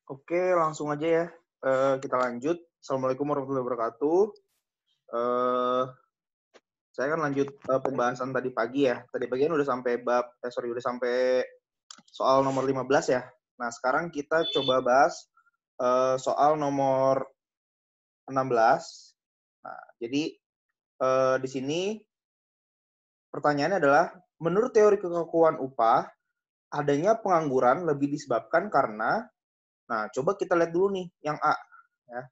Oke, langsung aja ya. Kita lanjut. Assalamualaikum warahmatullahi wabarakatuh. Eh, saya akan lanjut pembahasan tadi pagi ya. Tadi pagi kan udah sampai udah sampai soal nomor 15 ya. Nah, sekarang kita coba bahas soal nomor 16. Nah, jadi di sini pertanyaannya adalah, menurut teori kekakuan upah, adanya pengangguran lebih disebabkan karena, nah coba kita lihat dulu nih yang A. Ya.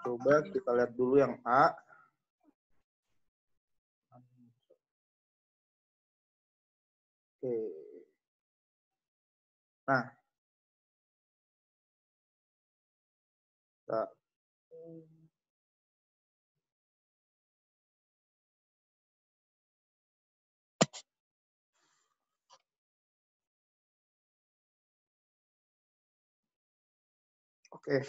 Coba kita lihat dulu yang A. Oke. Nah, oke.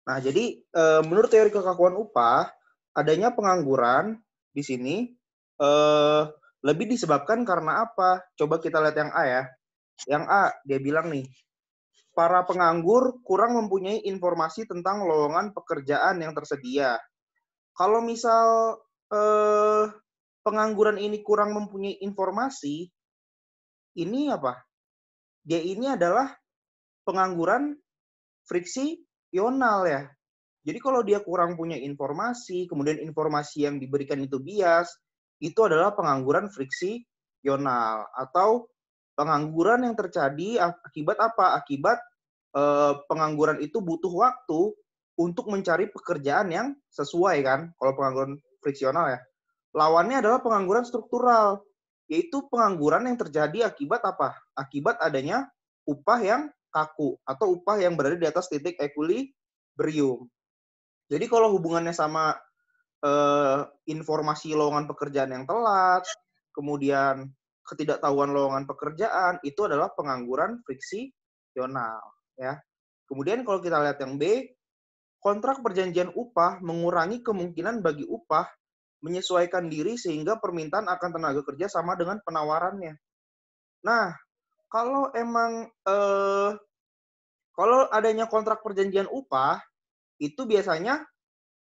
Nah, jadi menurut teori kekakuan upah, adanya pengangguran di sini lebih disebabkan karena apa? Coba kita lihat yang A ya. Yang A, dia bilang nih, para penganggur kurang mempunyai informasi tentang lowongan pekerjaan yang tersedia. Kalau misal pengangguran ini kurang mempunyai informasi, ini apa? Dia ini adalah pengangguran friksional ya. Jadi kalau dia kurang punya informasi, kemudian informasi yang diberikan itu bias, itu adalah pengangguran friksional atau pengangguran yang terjadi akibat apa? Akibat pengangguran itu butuh waktu untuk mencari pekerjaan yang sesuai kan, kalau pengangguran friksional ya. Lawannya adalah pengangguran struktural, yaitu pengangguran yang terjadi akibat apa? Akibat adanya upah yang kaku atau upah yang berada di atas titik equilibrium. Jadi kalau hubungannya sama informasi lowongan pekerjaan yang telat, kemudian ketidaktahuan lowongan pekerjaan, itu adalah pengangguran friksional. Ya. Kemudian kalau kita lihat yang B, kontrak perjanjian upah mengurangi kemungkinan bagi upah menyesuaikan diri sehingga permintaan akan tenaga kerja sama dengan penawarannya. Nah, kalau emang kalau adanya kontrak perjanjian upah, itu biasanya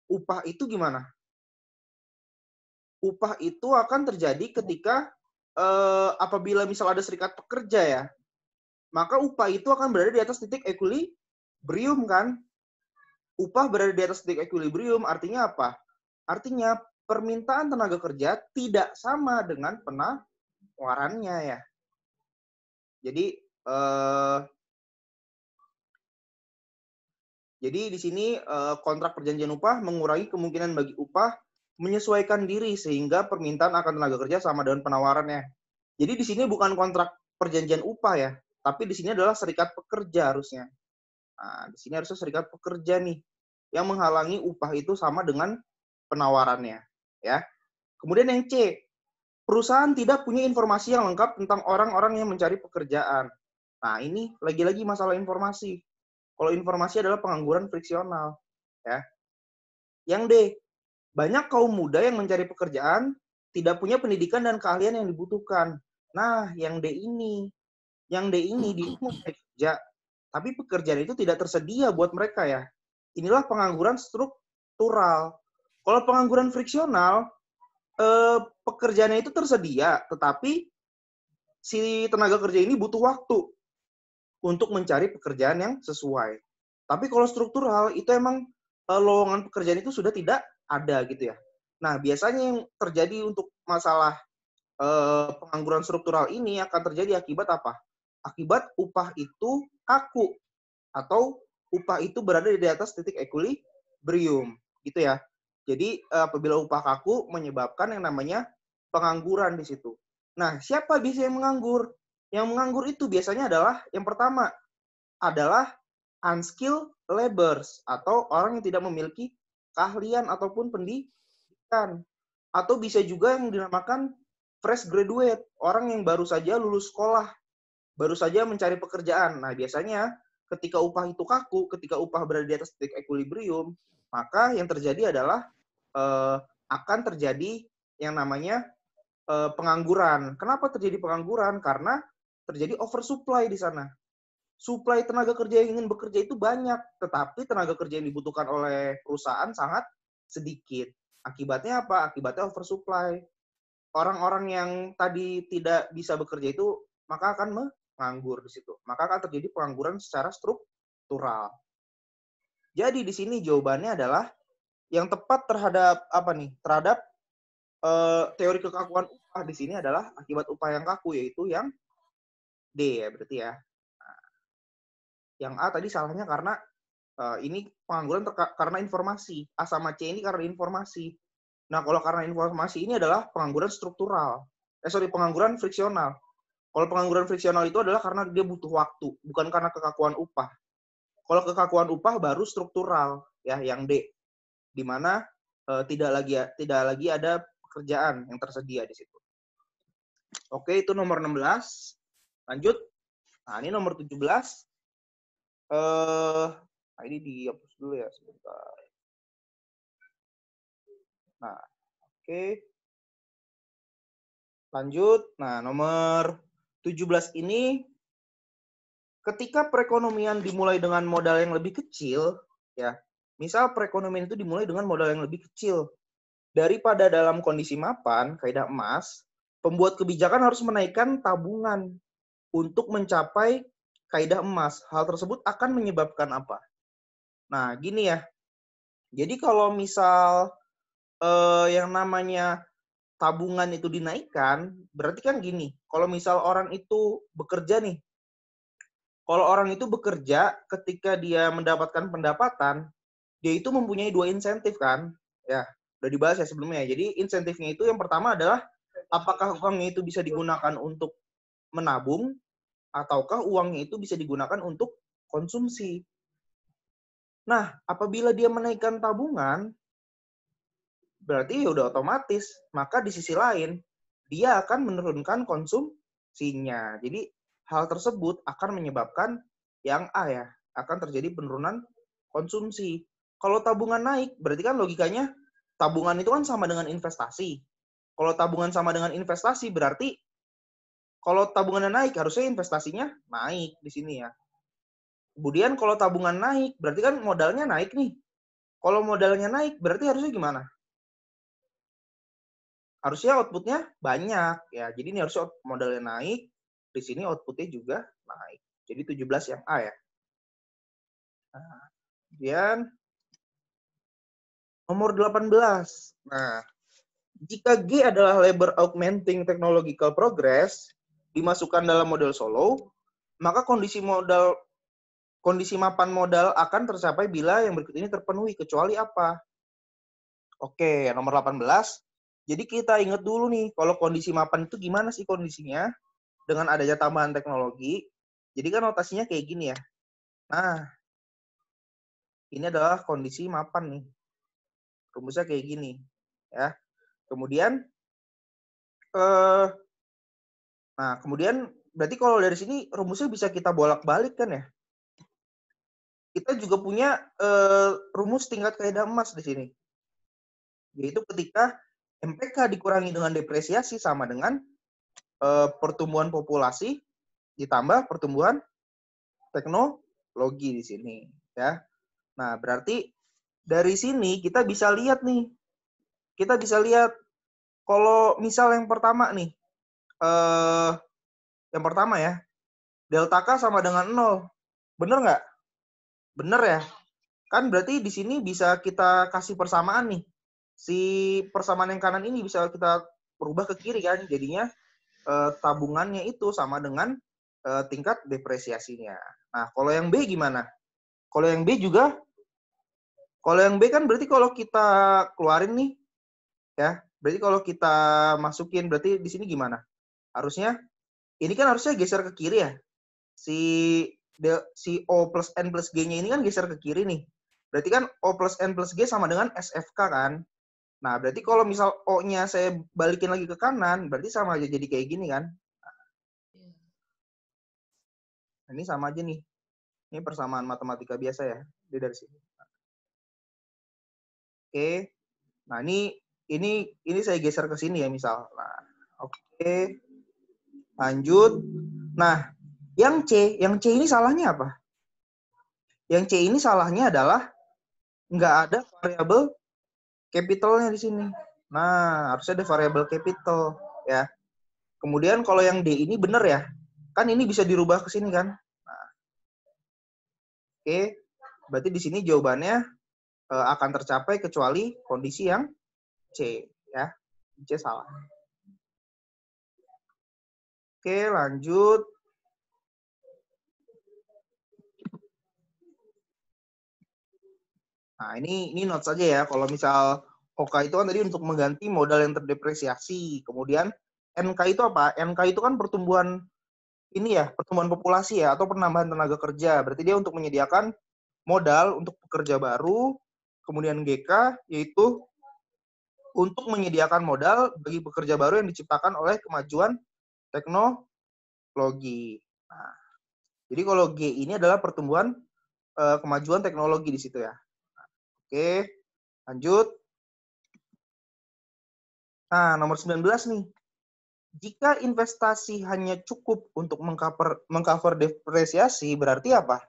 upah itu gimana? Upah itu akan terjadi ketika apabila misal ada serikat pekerja ya, maka upah itu akan berada di atas titik equilibrium kan? Upah berada di atas titik equilibrium artinya apa? Artinya permintaan tenaga kerja tidak sama dengan penawarannya ya. Jadi di sini kontrak perjanjian upah mengurangi kemungkinan bagi upah menyesuaikan diri sehingga permintaan akan tenaga kerja sama dengan penawarannya. Jadi di sini bukan kontrak perjanjian upah ya, tapi di sini adalah serikat pekerja harusnya. Nah, di sini harusnya serikat pekerja nih yang menghalangi upah itu sama dengan penawarannya, ya. Kemudian yang C, perusahaan tidak punya informasi yang lengkap tentang orang-orang yang mencari pekerjaan. Nah, ini lagi-lagi masalah informasi. Kalau informasi adalah pengangguran friksional, ya. Yang D, banyak kaum muda yang mencari pekerjaan tidak punya pendidikan dan keahlian yang dibutuhkan. Nah, yang D ini, dia mau cari kerja, tapi pekerjaan itu tidak tersedia buat mereka ya. Inilah pengangguran struktural. Kalau pengangguran friksional, pekerjaannya itu tersedia, tetapi si tenaga kerja ini butuh waktu untuk mencari pekerjaan yang sesuai. Tapi kalau struktural itu emang lowongan pekerjaan itu sudah tidak ada gitu ya. Nah, biasanya yang terjadi untuk masalah pengangguran struktural ini akan terjadi akibat apa? Akibat upah itu kaku atau upah itu berada di atas titik equilibrium gitu ya. Jadi apabila upah kaku menyebabkan yang namanya pengangguran di situ. Nah, siapa biasanya yang menganggur? Yang menganggur itu biasanya adalah yang pertama adalah unskilled laborers atau orang yang tidak memiliki keahlian ataupun pendidikan. Atau bisa juga yang dinamakan fresh graduate, orang yang baru saja lulus sekolah, baru saja mencari pekerjaan. Nah, biasanya ketika upah itu kaku, ketika upah berada di atas titik equilibrium, maka yang terjadi adalah akan terjadi yang namanya pengangguran. Kenapa terjadi pengangguran? Karena terjadi oversupply di sana. Supply tenaga kerja yang ingin bekerja itu banyak, tetapi tenaga kerja yang dibutuhkan oleh perusahaan sangat sedikit. Akibatnya apa? Akibatnya oversupply. Orang-orang yang tadi tidak bisa bekerja itu maka akan menganggur di situ. Maka akan terjadi pengangguran secara struktural. Jadi di sini jawabannya adalah yang tepat terhadap apa nih? Terhadap teori kekakuan upah di sini adalah akibat upah yang kaku, yaitu yang D ya berarti ya. Nah, yang A tadi salahnya karena ini pengangguran karena informasi. A sama C ini karena informasi. Nah, kalau karena informasi ini adalah pengangguran struktural. Pengangguran friksional. Kalau pengangguran friksional itu adalah karena dia butuh waktu, bukan karena kekakuan upah. Kalau kekakuan upah baru struktural, ya, yang D, di mana tidak lagi ada pekerjaan yang tersedia di situ. Oke, itu nomor 16. Lanjut. Nah, ini nomor 17. Ini dihapus dulu ya sebentar. Nah, oke. Lanjut. Nah, nomor 17 ini ketika perekonomian dimulai dengan modal yang lebih kecil, ya. Misal perekonomian itu dimulai dengan modal yang lebih kecil daripada dalam kondisi mapan, kaidah emas, pembuat kebijakan harus menaikkan tabungan untuk mencapai kaidah emas. Hal tersebut akan menyebabkan apa? Nah, gini ya. Jadi kalau misal yang namanya tabungan itu dinaikkan, berarti kan gini, kalau misal orang itu bekerja nih, kalau orang itu bekerja ketika dia mendapatkan pendapatan, dia itu mempunyai dua insentif kan, ya udah dibahas ya sebelumnya. Jadi insentifnya itu yang pertama adalah apakah uangnya itu bisa digunakan untuk menabung, ataukah uangnya itu bisa digunakan untuk konsumsi. Nah, apabila dia menaikkan tabungan, berarti ya udah otomatis, maka di sisi lain dia akan menurunkan konsumsinya. Jadi hal tersebut akan menyebabkan yang A ya, akan terjadi penurunan konsumsi. Kalau tabungan naik, berarti kan logikanya tabungan itu kan sama dengan investasi. Kalau tabungan sama dengan investasi, berarti kalau tabungannya naik, harusnya investasinya naik di sini ya. Kemudian kalau tabungan naik, berarti kan modalnya naik nih. Kalau modalnya naik, berarti harusnya gimana? Harusnya outputnya banyak ya. Jadi ini harusnya modalnya naik, di sini outputnya juga naik. Jadi 17 yang A ya. Nah, kemudian nomor 18. Nah, jika G adalah labor augmenting technological progress dimasukkan dalam model Solow, maka kondisi mapan modal akan tercapai bila yang berikut ini terpenuhi, kecuali apa? Oke, nomor 18. Jadi kita ingat dulu nih, kalau kondisi mapan itu gimana sih kondisinya? Dengan adanya tambahan teknologi, jadi kan notasinya kayak gini ya. Nah, ini adalah kondisi mapan nih. Rumusnya kayak gini, ya. Kemudian, kemudian berarti kalau dari sini rumusnya bisa kita bolak-balik kan ya? Kita juga punya rumus tingkat kaidah emas di sini, yaitu ketika MPK dikurangi dengan depresiasi sama dengan pertumbuhan populasi ditambah pertumbuhan teknologi di sini, ya. Nah, berarti dari sini kita bisa lihat nih. Kita bisa lihat kalau misal yang pertama nih, yang pertama ya, delta K sama dengan 0. Bener nggak? Bener ya. Kan berarti di sini bisa kita kasih persamaan nih. Si persamaan yang kanan ini bisa kita berubah ke kiri kan. Jadinya tabungannya itu sama dengan tingkat depresiasinya. Nah, kalau yang B gimana? Kalau yang B juga, kalau yang B kan berarti kalau kita keluarin nih, ya, berarti kalau kita masukin, berarti di sini gimana? Harusnya, ini kan harusnya geser ke kiri ya. Si O plus N plus G-nya ini kan geser ke kiri nih. Berarti kan O plus N plus G sama dengan SFK kan? Nah, berarti kalau misal O-nya saya balikin lagi ke kanan, berarti sama aja jadi kayak gini kan? Nah, ini sama aja nih. Ini persamaan matematika biasa ya. Dia dari sini. Oke. Nah, ini saya geser ke sini ya misal. Nah, oke. Lanjut. Nah, Yang C ini salahnya apa? Yang C ini salahnya adalah nggak ada variabel capitalnya di sini. Nah, harusnya ada variabel capital ya. Kemudian kalau yang D ini benar ya, kan ini bisa dirubah ke sini kan. Nah, oke, berarti di sini jawabannya akan tercapai kecuali kondisi yang C ya. C salah. Oke, lanjut. Nah, ini notes saja ya. Kalau misal OK itu kan tadi untuk mengganti modal yang terdepresiasi. Kemudian NK itu apa? NK itu kan pertumbuhan ini ya, pertumbuhan populasi ya, atau penambahan tenaga kerja. Berarti dia untuk menyediakan modal untuk pekerja baru. Kemudian GK yaitu untuk menyediakan modal bagi pekerja baru yang diciptakan oleh kemajuan teknologi. Nah, jadi kalau G ini adalah pertumbuhan kemajuan teknologi di situ ya. Oke, lanjut. Nah, nomor 19 nih. Jika investasi hanya cukup untuk mengcover depresiasi, berarti apa?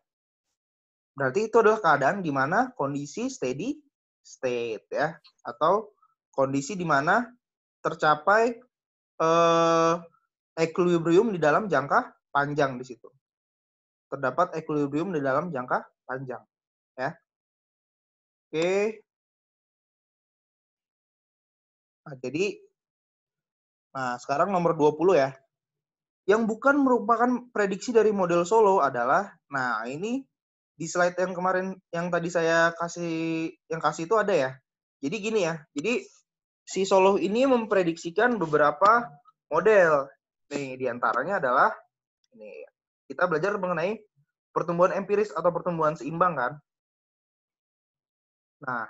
Berarti itu adalah keadaan di mana kondisi steady state ya, atau kondisi di mana tercapai equilibrium di dalam jangka panjang di situ. Terdapat equilibrium di dalam jangka panjang ya. Oke. Nah, jadi sekarang nomor 20 ya. Yang bukan merupakan prediksi dari model Solow adalah, nah ini di slide yang kemarin yang tadi saya kasih itu ada ya. Jadi gini ya. Jadi si Solow ini memprediksikan beberapa model. Nih diantaranya adalah ini kita belajar mengenai pertumbuhan empiris atau pertumbuhan seimbang kan. Nah,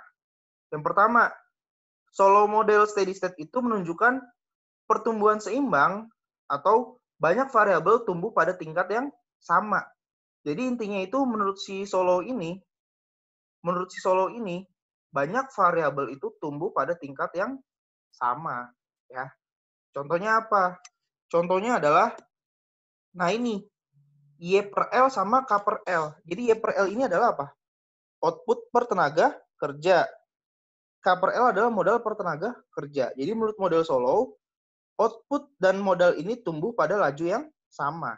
yang pertama, Solow model steady state itu menunjukkan pertumbuhan seimbang atau banyak variabel tumbuh pada tingkat yang sama. Jadi intinya itu menurut si Solow ini banyak variabel itu tumbuh pada tingkat yang sama ya. Contohnya apa? Contohnya adalah nah ini Y per L sama K per L. Jadi Y per L ini adalah apa? Output per tenaga kerja. K per L adalah modal per tenaga kerja. Jadi menurut model Solow, output dan modal ini tumbuh pada laju yang sama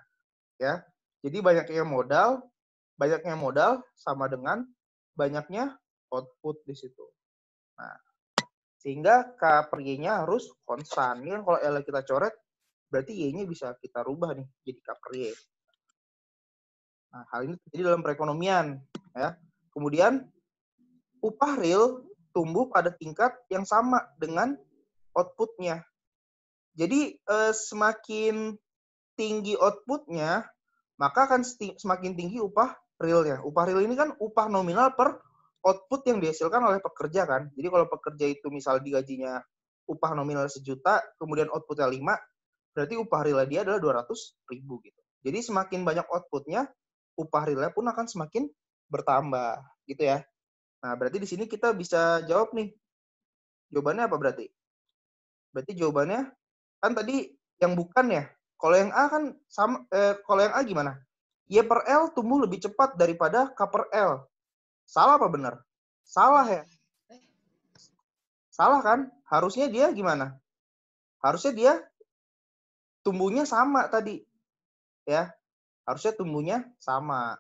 ya. Jadi banyaknya modal sama dengan banyaknya output di situ. Nah, sehingga K per Y-nya harus konstan. Ini kan kalau L kita coret, berarti Y-nya bisa kita rubah nih jadi K per Y. Nah, hal ini terjadi dalam perekonomian ya. Kemudian upah real tumbuh pada tingkat yang sama dengan outputnya. Jadi semakin tinggi outputnya, maka akan semakin tinggi upah realnya. Upah real ini kan upah nominal per output yang dihasilkan oleh pekerja kan. Jadi kalau pekerja itu misal digajinya upah nominal 1 juta, kemudian outputnya 5, berarti upah realnya dia adalah 200.000 gitu. Jadi semakin banyak outputnya, upah realnya pun akan semakin bertambah gitu ya. Nah, berarti di sini kita bisa jawab nih. Jawabannya apa berarti? Berarti jawabannya kan tadi yang bukan ya. Kalau yang A kan sama kalau yang A gimana? Y per L tumbuh lebih cepat daripada K per L. Salah apa benar? Salah ya. Salah kan? Harusnya dia gimana? Harusnya dia tumbuhnya sama tadi. Ya. Harusnya tumbuhnya sama.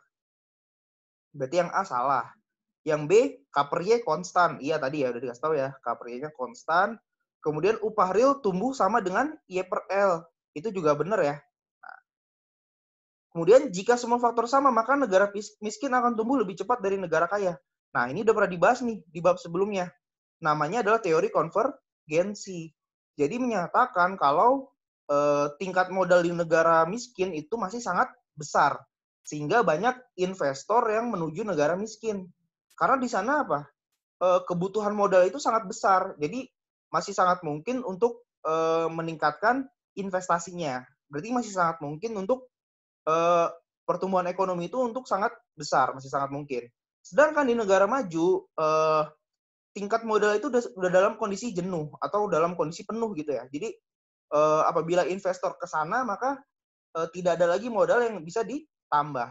Berarti yang A salah. Yang B, K per Y konstan. Iya tadi ya udah dikasih tahu ya. K per Y-nya konstan. Kemudian upah real tumbuh sama dengan Y per L. Itu juga benar ya. Nah, kemudian jika semua faktor sama, maka negara miskin akan tumbuh lebih cepat dari negara kaya. Nah, ini udah pernah dibahas nih di bab sebelumnya. Namanya adalah teori konvergensi. Jadi menyatakan kalau tingkat modal di negara miskin itu masih sangat besar. Sehingga banyak investor yang menuju negara miskin. Karena di sana apa? Kebutuhan modal itu sangat besar. Jadi masih sangat mungkin untuk meningkatkan investasinya. Berarti masih sangat mungkin untuk pertumbuhan ekonomi itu untuk sangat besar, masih sangat mungkin. Sedangkan di negara maju, tingkat modal itu udah dalam kondisi jenuh atau dalam kondisi penuh gitu ya. Jadi apabila investor ke sana, maka tidak ada lagi modal yang bisa ditambah.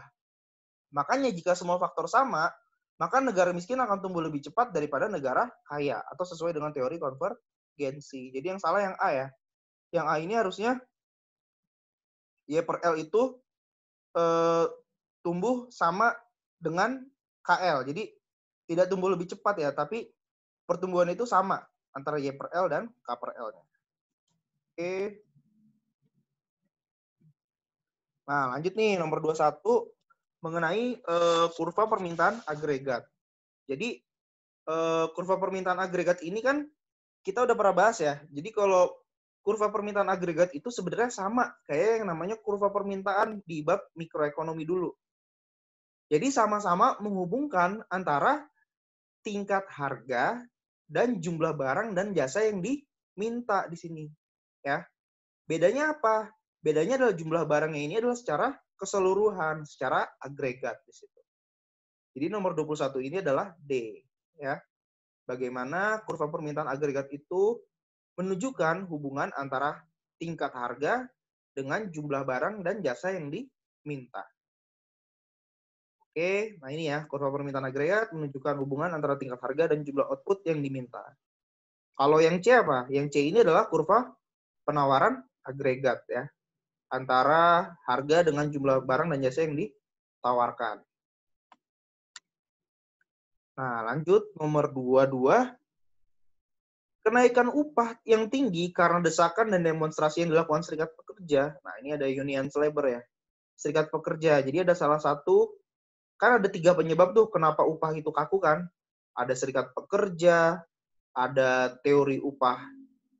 Makanya jika semua faktor sama, maka negara miskin akan tumbuh lebih cepat daripada negara kaya, atau sesuai dengan teori konvergensi. Jadi yang salah yang A ya. Yang A ini harusnya Y per L itu tumbuh sama dengan KL. Jadi tidak tumbuh lebih cepat ya, tapi pertumbuhan itu sama antara Y per L dan K per L-nya. Oke. Nah, lanjut nih nomor 21 mengenai kurva permintaan agregat. Jadi kurva permintaan agregat ini kan kita udah pernah bahas ya. Jadi kalau kurva permintaan agregat itu sebenarnya sama kayak yang namanya kurva permintaan di bab mikroekonomi dulu. Jadi sama-sama menghubungkan antara tingkat harga dan jumlah barang dan jasa yang diminta di sini. Ya. Bedanya apa? Bedanya adalah jumlah barangnya ini adalah secara keseluruhan, secara agregat di situ. Jadi nomor 21 ini adalah D, ya. Bagaimana kurva permintaan agregat itu menunjukkan hubungan antara tingkat harga dengan jumlah barang dan jasa yang diminta. Oke, nah ini ya, kurva permintaan agregat menunjukkan hubungan antara tingkat harga dan jumlah output yang diminta. Kalau yang C apa? Yang C ini adalah kurva penawaran agregat ya. Antara harga dengan jumlah barang dan jasa yang ditawarkan. Nah, lanjut nomor 22. Kenaikan upah yang tinggi karena desakan dan demonstrasi yang dilakukan serikat pekerja. Nah, ini ada Union Labor ya. Serikat pekerja. Jadi ada salah satu, kan ada 3 penyebab tuh kenapa upah itu kaku kan. Ada serikat pekerja, ada teori upah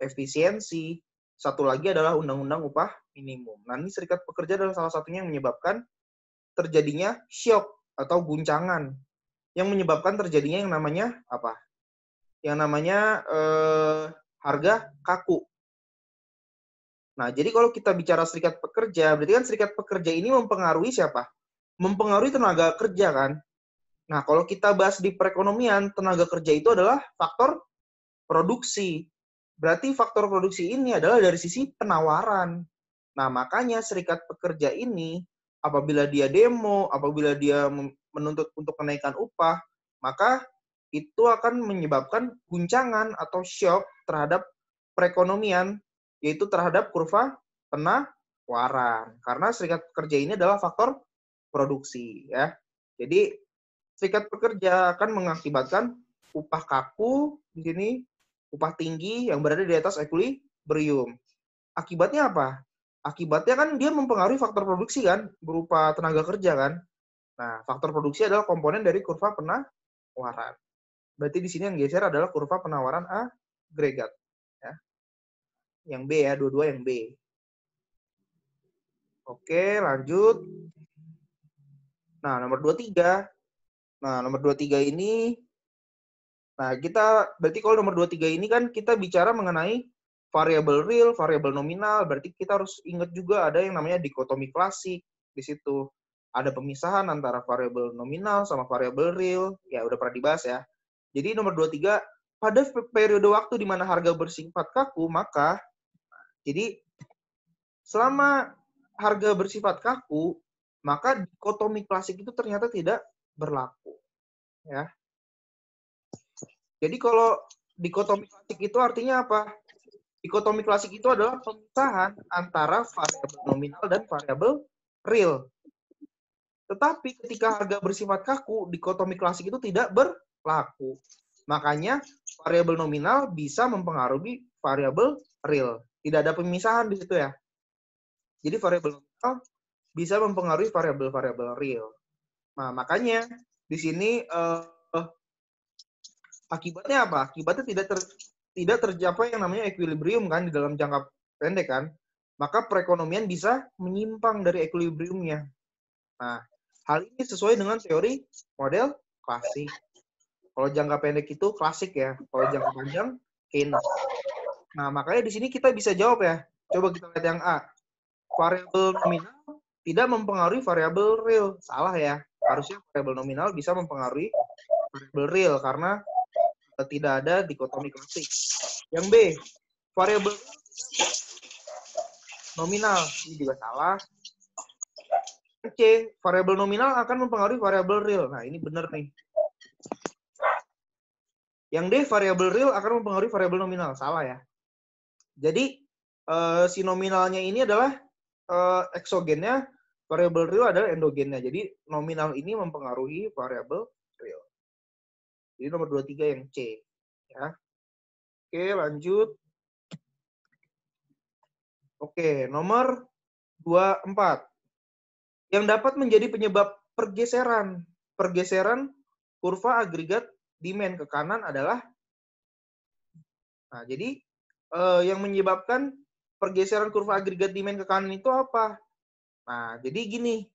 efisiensi, satu lagi adalah undang-undang upah minimum. Nah, ini serikat pekerja adalah salah satunya yang menyebabkan terjadinya shock atau guncangan. Yang menyebabkan terjadinya yang namanya apa? Yang namanya harga kaku. Nah, jadi kalau kita bicara serikat pekerja, berarti kan serikat pekerja ini mempengaruhi siapa? Mempengaruhi tenaga kerja kan? Nah, kalau kita bahas di perekonomian, tenaga kerja itu adalah faktor produksi. Berarti faktor produksi ini adalah dari sisi penawaran. Nah, makanya serikat pekerja ini, apabila dia demo, apabila dia menuntut untuk kenaikan upah, maka itu akan menyebabkan guncangan atau shock terhadap perekonomian, yaitu terhadap kurva penawaran. Karena serikat pekerja ini adalah faktor produksi. Ya. Jadi, serikat pekerja akan mengakibatkan upah kaku di sini, upah tinggi yang berada di atas equilibrium. Akibatnya apa? Akibatnya kan dia mempengaruhi faktor produksi kan, berupa tenaga kerja kan. Nah, faktor produksi adalah komponen dari kurva penawaran. Berarti di sini yang geser adalah kurva penawaran agregat. Ya. Yang B ya, dua-dua yang B. Oke, lanjut. Nah, nomor 23. Nah, nomor 23 ini, nah kita, berarti kalau nomor 23 ini kan kita bicara mengenai variabel real, variabel nominal, berarti kita harus ingat juga ada yang namanya dikotomi klasik di situ. Ada pemisahan antara variabel nominal sama variabel real, ya udah pernah dibahas ya. Jadi nomor 23, pada periode waktu di mana harga bersifat kaku, maka jadi selama harga bersifat kaku, maka dikotomi klasik itu ternyata tidak berlaku. Ya. Jadi kalau dikotomi klasik itu artinya apa? Dikotomi klasik itu adalah pemisahan antara variabel nominal dan variabel real. Tetapi ketika harga bersifat kaku, dikotomi klasik itu tidak berlaku. Makanya variabel nominal bisa mempengaruhi variabel real. Tidak ada pemisahan di situ ya. Jadi variabel nominal bisa mempengaruhi variabel-variabel real. Nah, makanya di sini akibatnya apa? Akibatnya tidak tercapai yang namanya equilibrium kan di dalam jangka pendek kan. Maka perekonomian bisa menyimpang dari equilibriumnya. Nah, hal ini sesuai dengan teori model klasik. Kalau jangka pendek itu klasik ya. Kalau jangka panjang, Keynes. Nah, makanya di sini kita bisa jawab ya. Coba kita lihat yang A. Variabel nominal tidak mempengaruhi variabel real. Salah ya. Harusnya variabel nominal bisa mempengaruhi variabel real karena tidak ada dikotomi klasik. Yang B, variabel nominal. Ini juga salah. C, variabel nominal akan mempengaruhi variabel real. Nah, ini benar nih. Yang D, variabel real akan mempengaruhi variabel nominal. Salah ya. Jadi, si nominalnya ini adalah eksogennya, variabel real adalah endogennya. Jadi, nominal ini mempengaruhi variabel real. Jadi, nomor 23 yang C. Ya. Oke, lanjut. Oke, nomor 24. Yang dapat menjadi penyebab pergeseran kurva agregat demand ke kanan adalah, nah jadi yang menyebabkan pergeseran kurva agregat demand ke kanan itu apa? Nah, jadi gini,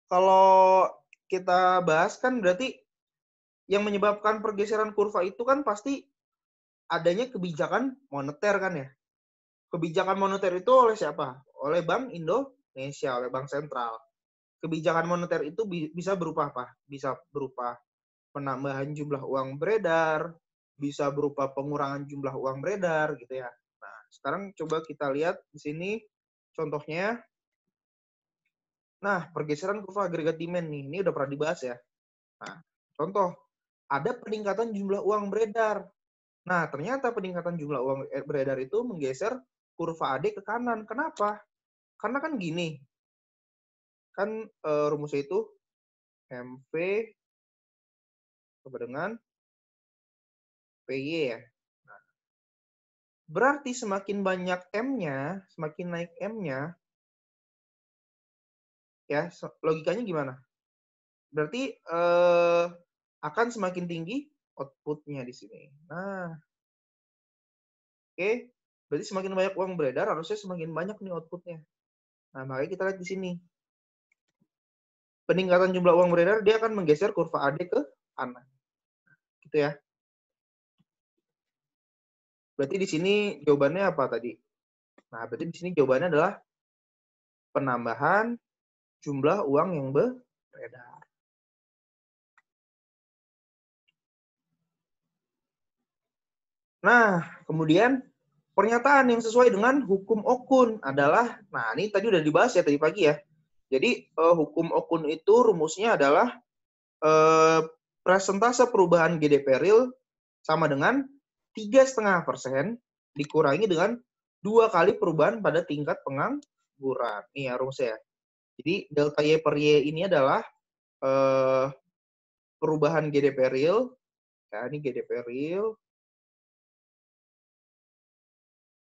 kalau kita bahas kan berarti yang menyebabkan pergeseran kurva itu kan pasti adanya kebijakan moneter kan ya. Kebijakan moneter itu oleh siapa? Oleh Bank Indonesia, oleh Bank Sentral. Kebijakan moneter itu bisa berupa apa? Bisa berupa penambahan jumlah uang beredar, bisa berupa pengurangan jumlah uang beredar gitu ya. Nah, sekarang coba kita lihat di sini contohnya. Nah, pergeseran kurva agregat demand nih, ini udah pernah dibahas ya. Nah, contoh, ada peningkatan jumlah uang beredar. Nah, ternyata peningkatan jumlah uang beredar itu menggeser kurva AD ke kanan. Kenapa? Karena kan gini, kan rumusnya itu MV sama dengan PY ya. Nah, berarti semakin banyak M-nya, semakin naik M-nya, ya logikanya gimana? Berarti akan semakin tinggi output-nya di sini. Nah, oke. Berarti semakin banyak uang beredar, harusnya semakin banyak nih output-nya. Nah, makanya kita lihat di sini. Peningkatan jumlah uang beredar, dia akan menggeser kurva AD ke kanan. Gitu ya. Berarti di sini jawabannya apa tadi? Nah, berarti di sini jawabannya adalah penambahan jumlah uang yang beredar. Nah, kemudian pernyataan yang sesuai dengan hukum Okun adalah, nah ini tadi udah dibahas ya tadi pagi ya. Jadi hukum Okun itu rumusnya adalah presentase perubahan GDP real sama dengan 3,5% dikurangi dengan 2 kali perubahan pada tingkat pengangguran. Ini ya rumusnya. Jadi delta Y per Y ini adalah perubahan GDP real. Ya, ini GDP real.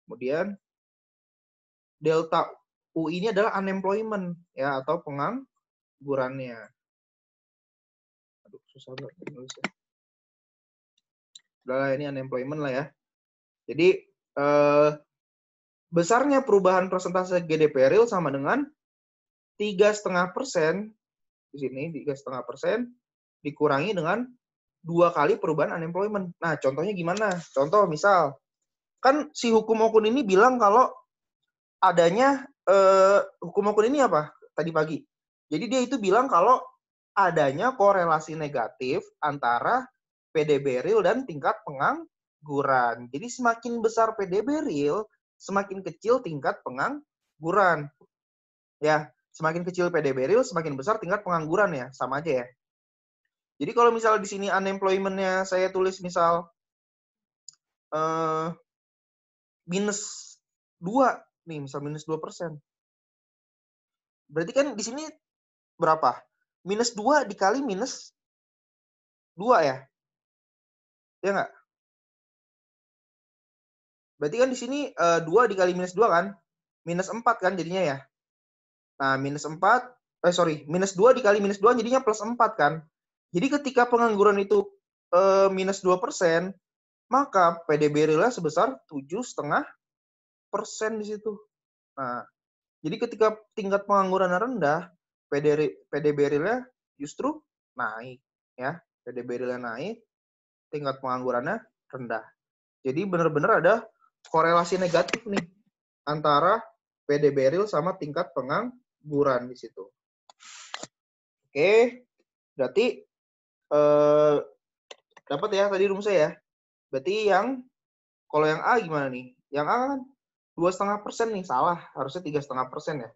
Kemudian delta U ini adalah unemployment ya atau penganggurannya. Aduh, susah banget nulisnya. Udah ini unemployment lah ya. Jadi besarnya perubahan persentase GDP real sama dengan 3,5% di sini 3,5% dikurangi dengan 2 kali perubahan unemployment. Nah, contohnya gimana? Contoh misal kan si hukum Okun ini bilang kalau adanya hukum Okun ini apa tadi pagi. Jadi dia itu bilang kalau adanya korelasi negatif antara PDB real dan tingkat pengangguran. Jadi semakin besar PDB real, semakin kecil tingkat pengangguran. Ya, semakin kecil PDB real, semakin besar tingkat pengangguran ya, sama aja ya. Jadi kalau misalnya di sini unemployment-nya saya tulis misal minus 2 nih, misal minus 2%. Berarti kan di sini berapa? Minus 2 dikali minus 2 ya? Ya nggak? Berarti kan di sini 2 dikali minus 2 kan? Minus 4 kan jadinya ya? Nah, minus 2 dikali minus 2 jadinya plus 4 kan? Jadi ketika pengangguran itu minus 2%, maka PDB real-nya sebesar 7,5% di situ. Nah, jadi ketika tingkat pengangguran rendah, PDB real-nya justru naik. Ya, PDB real-nya naik, tingkat penganggurannya rendah. Jadi benar-benar ada korelasi negatif nih antara PDB real sama tingkat pengangguran di situ. Oke, berarti dapat ya tadi rumusnya ya. Berarti kalau yang A gimana nih? Yang A kan 2,5% nih, salah. Harusnya 3,5% ya.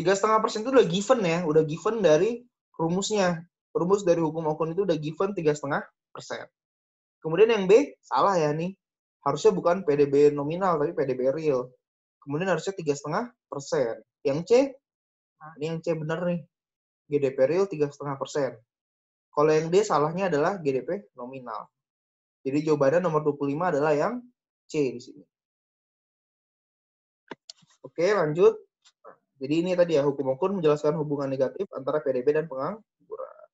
3,5% itu udah given ya, udah given dari rumusnya. Rumus dari hukum Ocon itu udah given 3,5%. Kemudian yang B, salah ya nih. Harusnya bukan PDB nominal, tapi PDB real. Kemudian harusnya 3,5%. Yang C, nah ini yang C bener nih. GDP real 3,5%. Kalau yang D salahnya adalah GDP nominal. Jadi jawabannya nomor 25 adalah yang C di sini. Oke, lanjut. Jadi ini tadi ya, hukum Ocon menjelaskan hubungan negatif antara PDB dan pengangguran.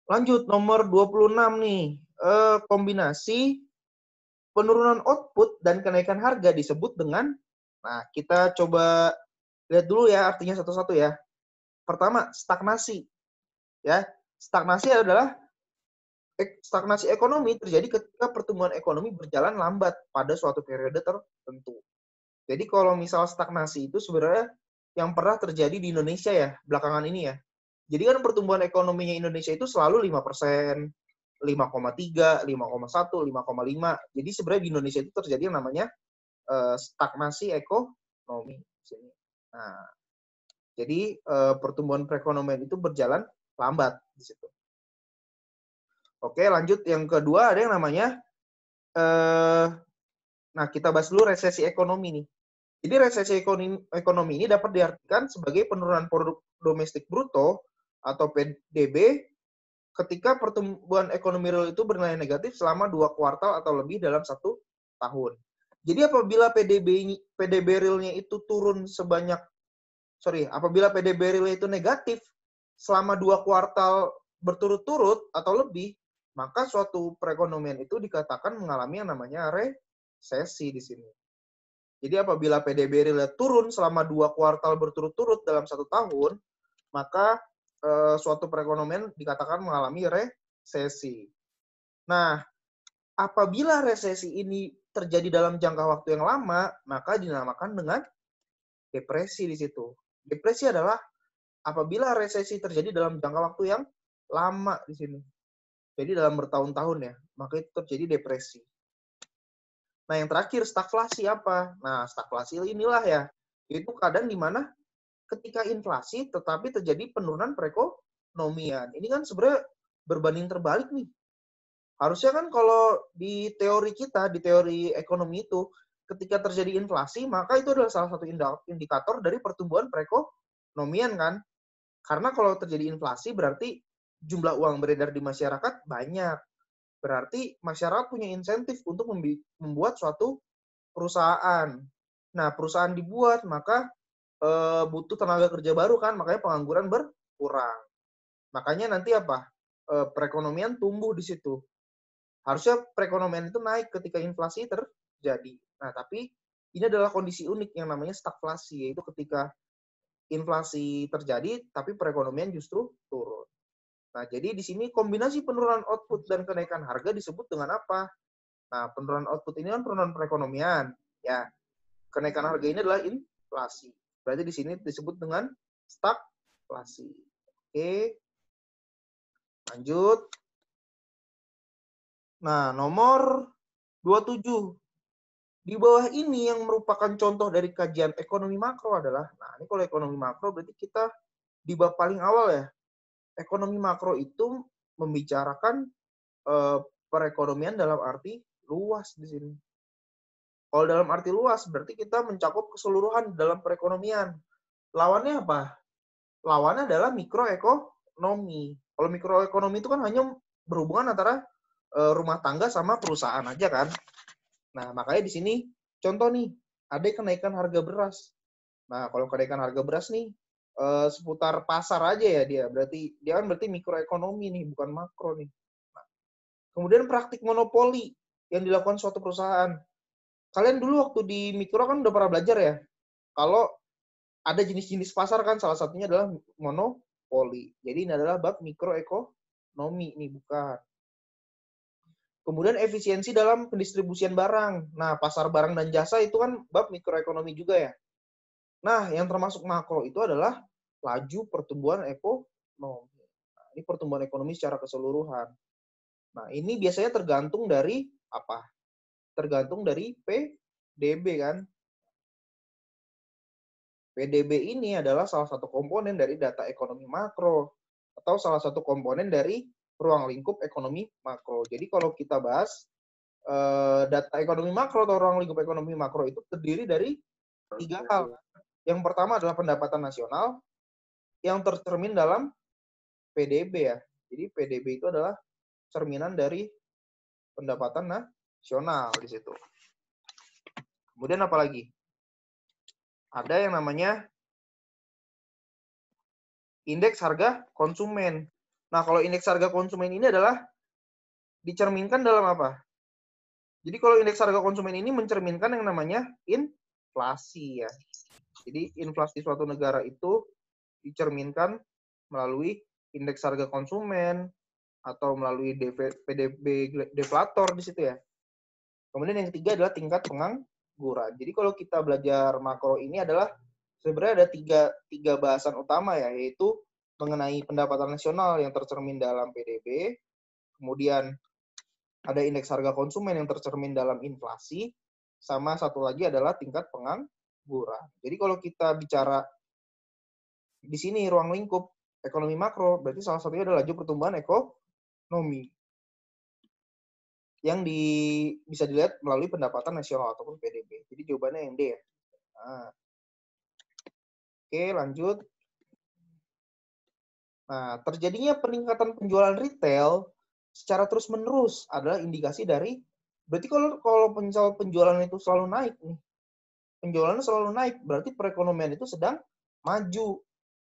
Lanjut, nomor 26 nih. Kombinasi penurunan output dan kenaikan harga disebut dengan, nah kita coba lihat dulu ya artinya satu-satu ya. Pertama, stagnasi. Ya, stagnasi adalah stagnasi ekonomi terjadi ketika pertumbuhan ekonomi berjalan lambat pada suatu periode tertentu. Jadi kalau misal stagnasi itu sebenarnya yang pernah terjadi di Indonesia ya, belakangan ini ya. Jadi kan pertumbuhan ekonominya Indonesia itu selalu 5%, 5,3, 5,1, 5,5. Jadi sebenarnya di Indonesia itu terjadi yang namanya stagnasi ekonomi. Nah, jadi pertumbuhan perekonomian itu berjalan lambat di situ. Oke, lanjut yang kedua ada yang namanya nah kita bahas dulu resesi ekonomi nih. Jadi resesi ekonomi ini dapat diartikan sebagai penurunan produk domestik bruto atau PDB ketika pertumbuhan ekonomi real itu bernilai negatif selama 2 kuartal atau lebih dalam 1 tahun. Jadi apabila PDB realnya itu turun apabila PDB realnya itu negatif selama 2 kuartal berturut-turut atau lebih, maka suatu perekonomian itu dikatakan mengalami yang namanya resesi di sini. Jadi apabila PDB realnya turun selama 2 kuartal berturut-turut dalam 1 tahun, maka suatu perekonomian dikatakan mengalami resesi. Nah, apabila resesi ini terjadi dalam jangka waktu yang lama, maka dinamakan dengan depresi di situ. Depresi adalah apabila resesi terjadi dalam jangka waktu yang lama di sini. Jadi dalam bertahun-tahun ya, maka itu terjadi depresi. Nah, yang terakhir, stagflasi apa? Nah, stagflasi inilah ya, itu keadaan di mana ketika inflasi tetapi terjadi penurunan perekonomian. Ini kan sebenarnya berbanding terbalik nih. Harusnya kan kalau di teori kita, di teori ekonomi itu, ketika terjadi inflasi, maka itu adalah salah satu indikator dari pertumbuhan perekonomian kan. Karena kalau terjadi inflasi berarti jumlah uang beredar di masyarakat banyak. Berarti masyarakat punya insentif untuk membuat suatu perusahaan. Nah, perusahaan dibuat, maka butuh tenaga kerja baru kan, makanya pengangguran berkurang. Makanya nanti apa? Perekonomian tumbuh di situ. Harusnya perekonomian itu naik ketika inflasi terjadi. Nah, tapi ini adalah kondisi unik yang namanya stagflasi, yaitu ketika inflasi terjadi, tapi perekonomian justru turun. Nah, jadi di sini kombinasi penurunan output dan kenaikan harga disebut dengan apa? Nah, penurunan output ini kan penurunan perekonomian. Ya, kenaikan harga ini adalah inflasi. Berarti di sini disebut dengan stagflasi. Oke, lanjut. Nah, nomor 27. Di bawah ini yang merupakan contoh dari kajian ekonomi makro adalah, nah ini kalau ekonomi makro berarti kita di bab paling awal ya. Ekonomi makro itu membicarakan perekonomian dalam arti luas di sini. Kalau dalam arti luas berarti kita mencakup keseluruhan dalam perekonomian. Lawannya apa? Lawannya adalah mikroekonomi. Kalau mikroekonomi itu kan hanya berhubungan antara rumah tangga sama perusahaan aja kan. Nah, makanya di sini contoh nih, ada kenaikan harga beras. Nah, kalau kenaikan harga beras nih seputar pasar aja ya dia. Berarti dia kan berarti mikroekonomi nih, bukan makro nih. Nah, kemudian praktik monopoli yang dilakukan suatu perusahaan. Kalian dulu waktu di mikro kan udah pernah belajar ya. Kalau ada jenis-jenis pasar kan salah satunya adalah monopoli. Jadi ini adalah bab mikroekonomi nih, bukan. Kemudian efisiensi dalam pendistribusian barang. Nah, pasar barang dan jasa itu kan bab mikroekonomi juga ya. Nah, yang termasuk makro itu adalah laju pertumbuhan ekonomi. Nah, ini pertumbuhan ekonomi secara keseluruhan. Nah, ini biasanya tergantung dari apa? Tergantung dari PDB kan. PDB ini adalah salah satu komponen dari data ekonomi makro atau salah satu komponen dari ruang lingkup ekonomi makro. Jadi kalau kita bahas data ekonomi makro atau ruang lingkup ekonomi makro itu terdiri dari 3 hal. Yang pertama adalah pendapatan nasional yang tercermin dalam PDB ya. Jadi PDB itu adalah cerminan dari pendapatan nasional di situ. Kemudian apa lagi? Ada yang namanya indeks harga konsumen. Nah, kalau indeks harga konsumen ini adalah dicerminkan dalam apa? Jadi kalau indeks harga konsumen ini mencerminkan yang namanya inflasi ya. Jadi inflasi suatu negara itu dicerminkan melalui indeks harga konsumen atau melalui PDB deflator di situ ya. Kemudian yang ketiga adalah tingkat pengangguran. Jadi kalau kita belajar makro ini adalah sebenarnya ada tiga bahasan utama ya, yaitu mengenai pendapatan nasional yang tercermin dalam PDB, kemudian ada indeks harga konsumen yang tercermin dalam inflasi, sama satu lagi adalah tingkat pengangguran. Jadi kalau kita bicara di sini ruang lingkup ekonomi makro, berarti salah satunya adalah laju pertumbuhan ekonomi yang bisa dilihat melalui pendapatan nasional ataupun PDB. Jadi jawabannya yang D ya. Nah. Oke, lanjut. Nah, terjadinya peningkatan penjualan retail secara terus-menerus adalah indikasi dari, berarti kalau penjualan itu selalu naik nih, penjualannya selalu naik, berarti perekonomian itu sedang maju.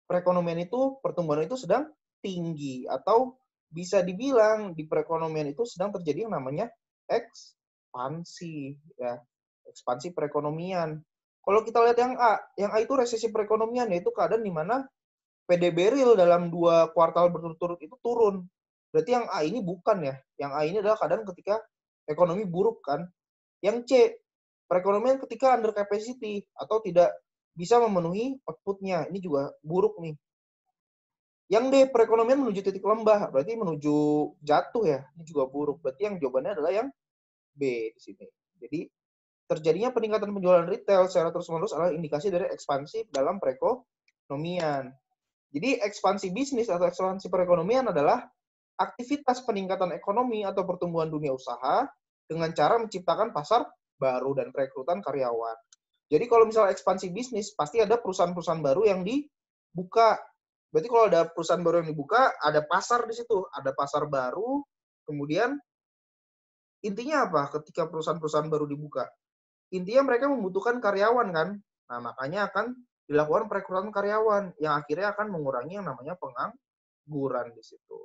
Perekonomian itu, pertumbuhan itu sedang tinggi, atau bisa dibilang di perekonomian itu sedang terjadi yang namanya ekspansi ya, ekspansi perekonomian. Kalau kita lihat yang A itu resesi perekonomian, yaitu keadaan di mana PDB real dalam 2 kuartal berturut-turut itu turun. Berarti yang A ini bukan ya. Yang A ini adalah keadaan ketika ekonomi buruk kan. Yang C, perekonomian ketika under capacity atau tidak bisa memenuhi output-nya. Ini juga buruk nih. Yang D, perekonomian menuju titik lembah, berarti menuju jatuh ya. Ini juga buruk. Berarti yang jawabannya adalah yang B di sini. Jadi terjadinya peningkatan penjualan retail secara terus-menerus adalah indikasi dari ekspansi dalam perekonomian. Jadi ekspansi bisnis atau ekspansi perekonomian adalah aktivitas peningkatan ekonomi atau pertumbuhan dunia usaha dengan cara menciptakan pasar baru dan perekrutan karyawan. Jadi kalau misalnya ekspansi bisnis, pasti ada perusahaan-perusahaan baru yang dibuka. Berarti kalau ada perusahaan baru yang dibuka, ada pasar di situ, ada pasar baru. Kemudian intinya apa ketika perusahaan-perusahaan baru dibuka? Intinya mereka membutuhkan karyawan kan. Nah, makanya akan dilakukan perekrutan karyawan yang akhirnya akan mengurangi yang namanya pengangguran di situ.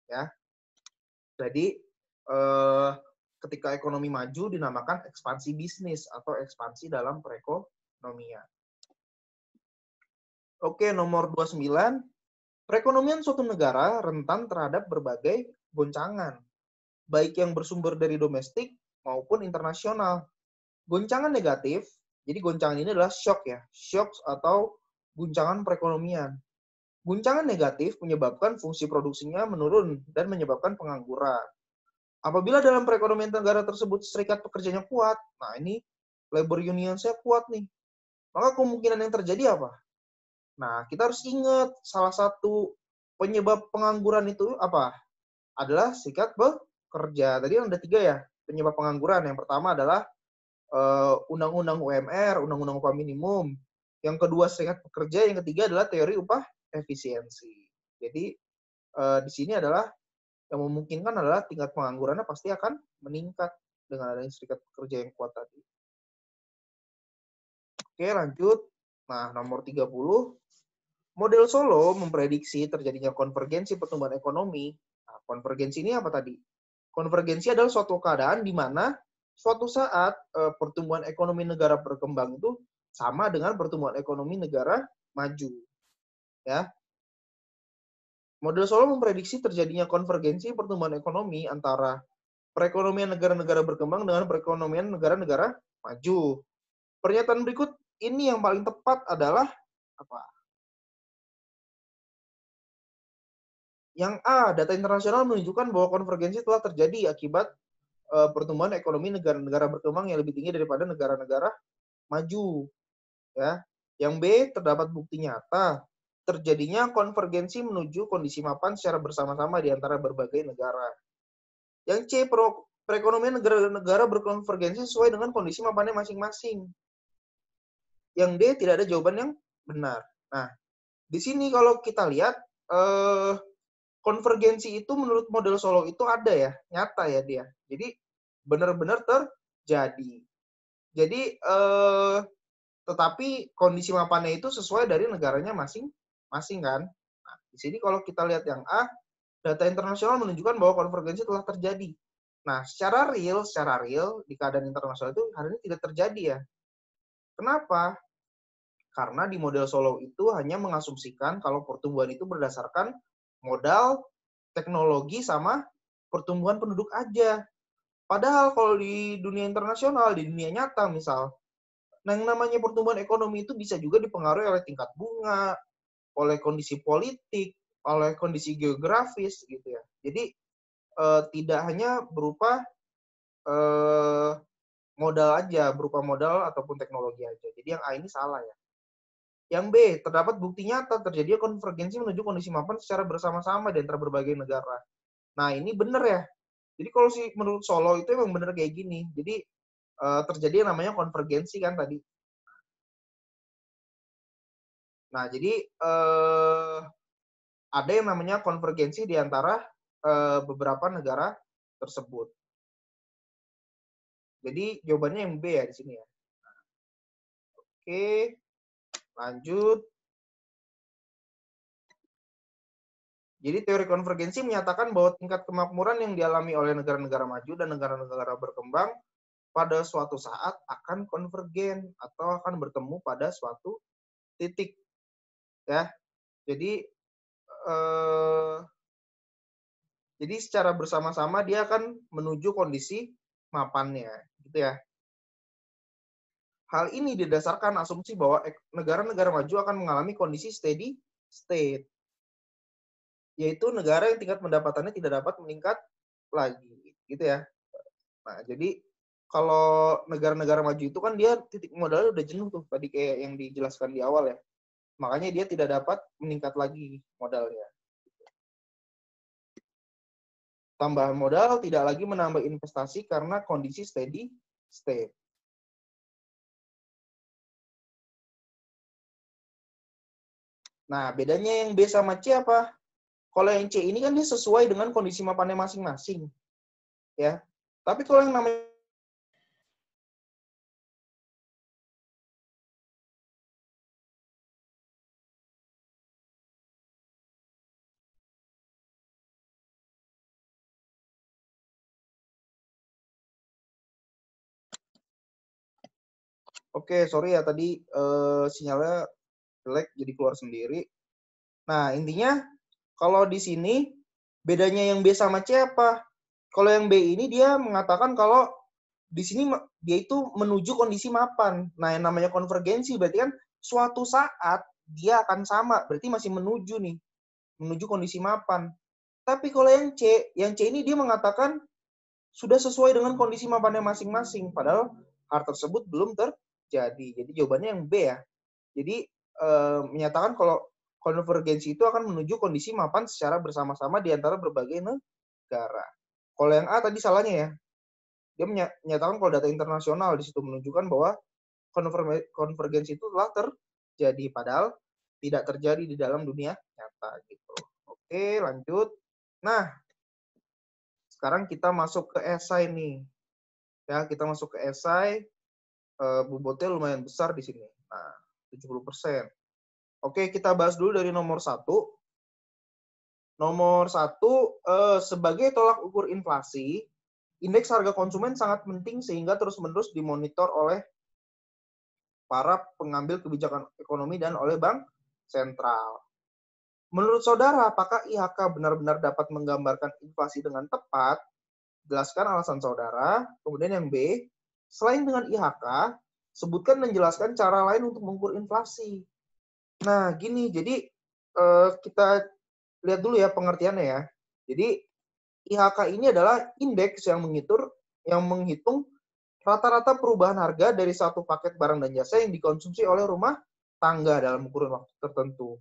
Ya. Jadi ketika ekonomi maju dinamakan ekspansi bisnis atau ekspansi dalam perekonomian. Oke, nomor 29. Perekonomian suatu negara rentan terhadap berbagai goncangan, baik yang bersumber dari domestik maupun internasional. Goncangan negatif, jadi goncangan ini adalah shock ya, shock atau guncangan perekonomian. Guncangan negatif menyebabkan fungsi produksinya menurun dan menyebabkan pengangguran. Apabila dalam perekonomian negara tersebut serikat pekerjanya kuat, nah ini labor union saya kuat nih, maka kemungkinan yang terjadi apa? Nah, kita harus ingat salah satu penyebab pengangguran itu apa? Adalah serikat pekerja. Tadi ada 3 ya penyebab pengangguran. Yang pertama adalah undang-undang UMR, undang-undang upah minimum. Yang kedua serikat pekerja, yang ketiga adalah teori upah efisiensi. Jadi di sini adalah yang memungkinkan adalah tingkat penganggurannya pasti akan meningkat dengan adanya serikat pekerja yang kuat tadi. Oke, lanjut. Nah, nomor 30. Model Solo memprediksi terjadinya konvergensi pertumbuhan ekonomi. Nah, konvergensi ini apa tadi? Konvergensi adalah suatu keadaan di mana suatu saat pertumbuhan ekonomi negara berkembang itu sama dengan pertumbuhan ekonomi negara maju. Ya. Model Solo memprediksi terjadinya konvergensi pertumbuhan ekonomi antara perekonomian negara-negara berkembang dengan perekonomian negara-negara maju. Pernyataan berikut ini yang paling tepat adalah apa? Yang A, data internasional menunjukkan bahwa konvergensi telah terjadi akibat pertumbuhan ekonomi negara-negara berkembang yang lebih tinggi daripada negara-negara maju. Ya. Yang B, terdapat bukti nyata terjadinya konvergensi menuju kondisi mapan secara bersama-sama di antara berbagai negara. Yang C, perekonomian negara-negara berkonvergensi sesuai dengan kondisi mapannya masing-masing. Yang D, tidak ada jawaban yang benar. Nah, di sini kalau kita lihat, konvergensi itu menurut model Solow itu ada ya, nyata ya dia. Jadi benar-benar terjadi. Jadi tetapi kondisi mapannya itu sesuai dari negaranya masing-masing kan. Nah, di sini kalau kita lihat yang A, data internasional menunjukkan bahwa konvergensi telah terjadi. Nah, secara real di keadaan internasional itu hari ini tidak terjadi ya. Kenapa? Karena di model Solow itu hanya mengasumsikan kalau pertumbuhan itu berdasarkan modal, teknologi, sama pertumbuhan penduduk aja. Padahal kalau di dunia internasional, di dunia nyata misal, yang namanya pertumbuhan ekonomi itu bisa juga dipengaruhi oleh tingkat bunga, oleh kondisi politik, oleh kondisi geografis gitu ya. Jadi tidak hanya berupa modal aja, berupa modal ataupun teknologi aja. Jadi yang A ini salah ya. Yang B, terdapat bukti nyata terjadinya konvergensi menuju kondisi mapan secara bersama-sama di antara berbagai negara. Nah, ini benar ya. Jadi kalau menurut Solow itu emang benar kayak gini. Jadi terjadi yang namanya konvergensi kan tadi. Nah, jadi ada yang namanya konvergensi di antara beberapa negara tersebut. Jadi jawabannya yang B ya di sini ya. Oke, lanjut. Jadi teori konvergensi menyatakan bahwa tingkat kemakmuran yang dialami oleh negara-negara maju dan negara-negara berkembang pada suatu saat akan konvergen atau akan bertemu pada suatu titik. Ya. Jadi secara bersama-sama dia akan menuju kondisi mapannya, gitu ya. Hal ini didasarkan asumsi bahwa negara-negara maju akan mengalami kondisi steady state, yaitu negara yang tingkat pendapatannya tidak dapat meningkat lagi, gitu ya. Nah, jadi kalau negara-negara maju itu kan dia titik modalnya udah jenuh tuh, tadi kayak yang dijelaskan di awal ya. Makanya dia tidak dapat meningkat lagi modalnya. Tambahan modal tidak lagi menambah investasi karena kondisi steady state. Nah, bedanya yang B sama C apa? Kalau yang C ini kan dia sesuai dengan kondisi mapannya masing-masing. Ya. Tapi kalau yang namanya Oke, sorry ya tadi sinyalnya jelek jadi keluar sendiri. Nah, intinya kalau di sini bedanya yang B sama C apa? Kalau yang B ini dia mengatakan kalau di sini dia itu menuju kondisi mapan. Nah, yang namanya konvergensi berarti kan suatu saat dia akan sama, berarti masih menuju nih, menuju kondisi mapan. Tapi kalau yang C ini dia mengatakan sudah sesuai dengan kondisi mapannya masing-masing, padahal hal tersebut belum terjadi. Jadi jawabannya yang B ya. Jadi menyatakan kalau konvergensi itu akan menuju kondisi mapan secara bersama-sama di antara berbagai negara. Kalau yang A tadi salahnya ya. Dia menyatakan kalau data internasional di situ menunjukkan bahwa konvergensi itu telah terjadi, padahal tidak terjadi di dalam dunia nyata gitu. Oke, lanjut. Nah, sekarang kita masuk ke esai nih. Ya, kita masuk ke esai. Bobotnya lumayan besar di sini. Nah, 70%. Oke, kita bahas dulu dari nomor 1. Nomor 1, sebagai tolak ukur inflasi, indeks harga konsumen sangat penting sehingga terus-menerus dimonitor oleh para pengambil kebijakan ekonomi dan oleh bank sentral. Menurut saudara, apakah IHK benar-benar dapat menggambarkan inflasi dengan tepat? Jelaskan alasan saudara. Kemudian yang B, selain dengan IHK, sebutkan dan jelaskan cara lain untuk mengukur inflasi. Nah, gini, jadi kita lihat dulu ya pengertiannya ya. Jadi IHK ini adalah indeks yang menghitung rata-rata perubahan harga dari satu paket barang dan jasa yang dikonsumsi oleh rumah tangga dalam kurun waktu tertentu.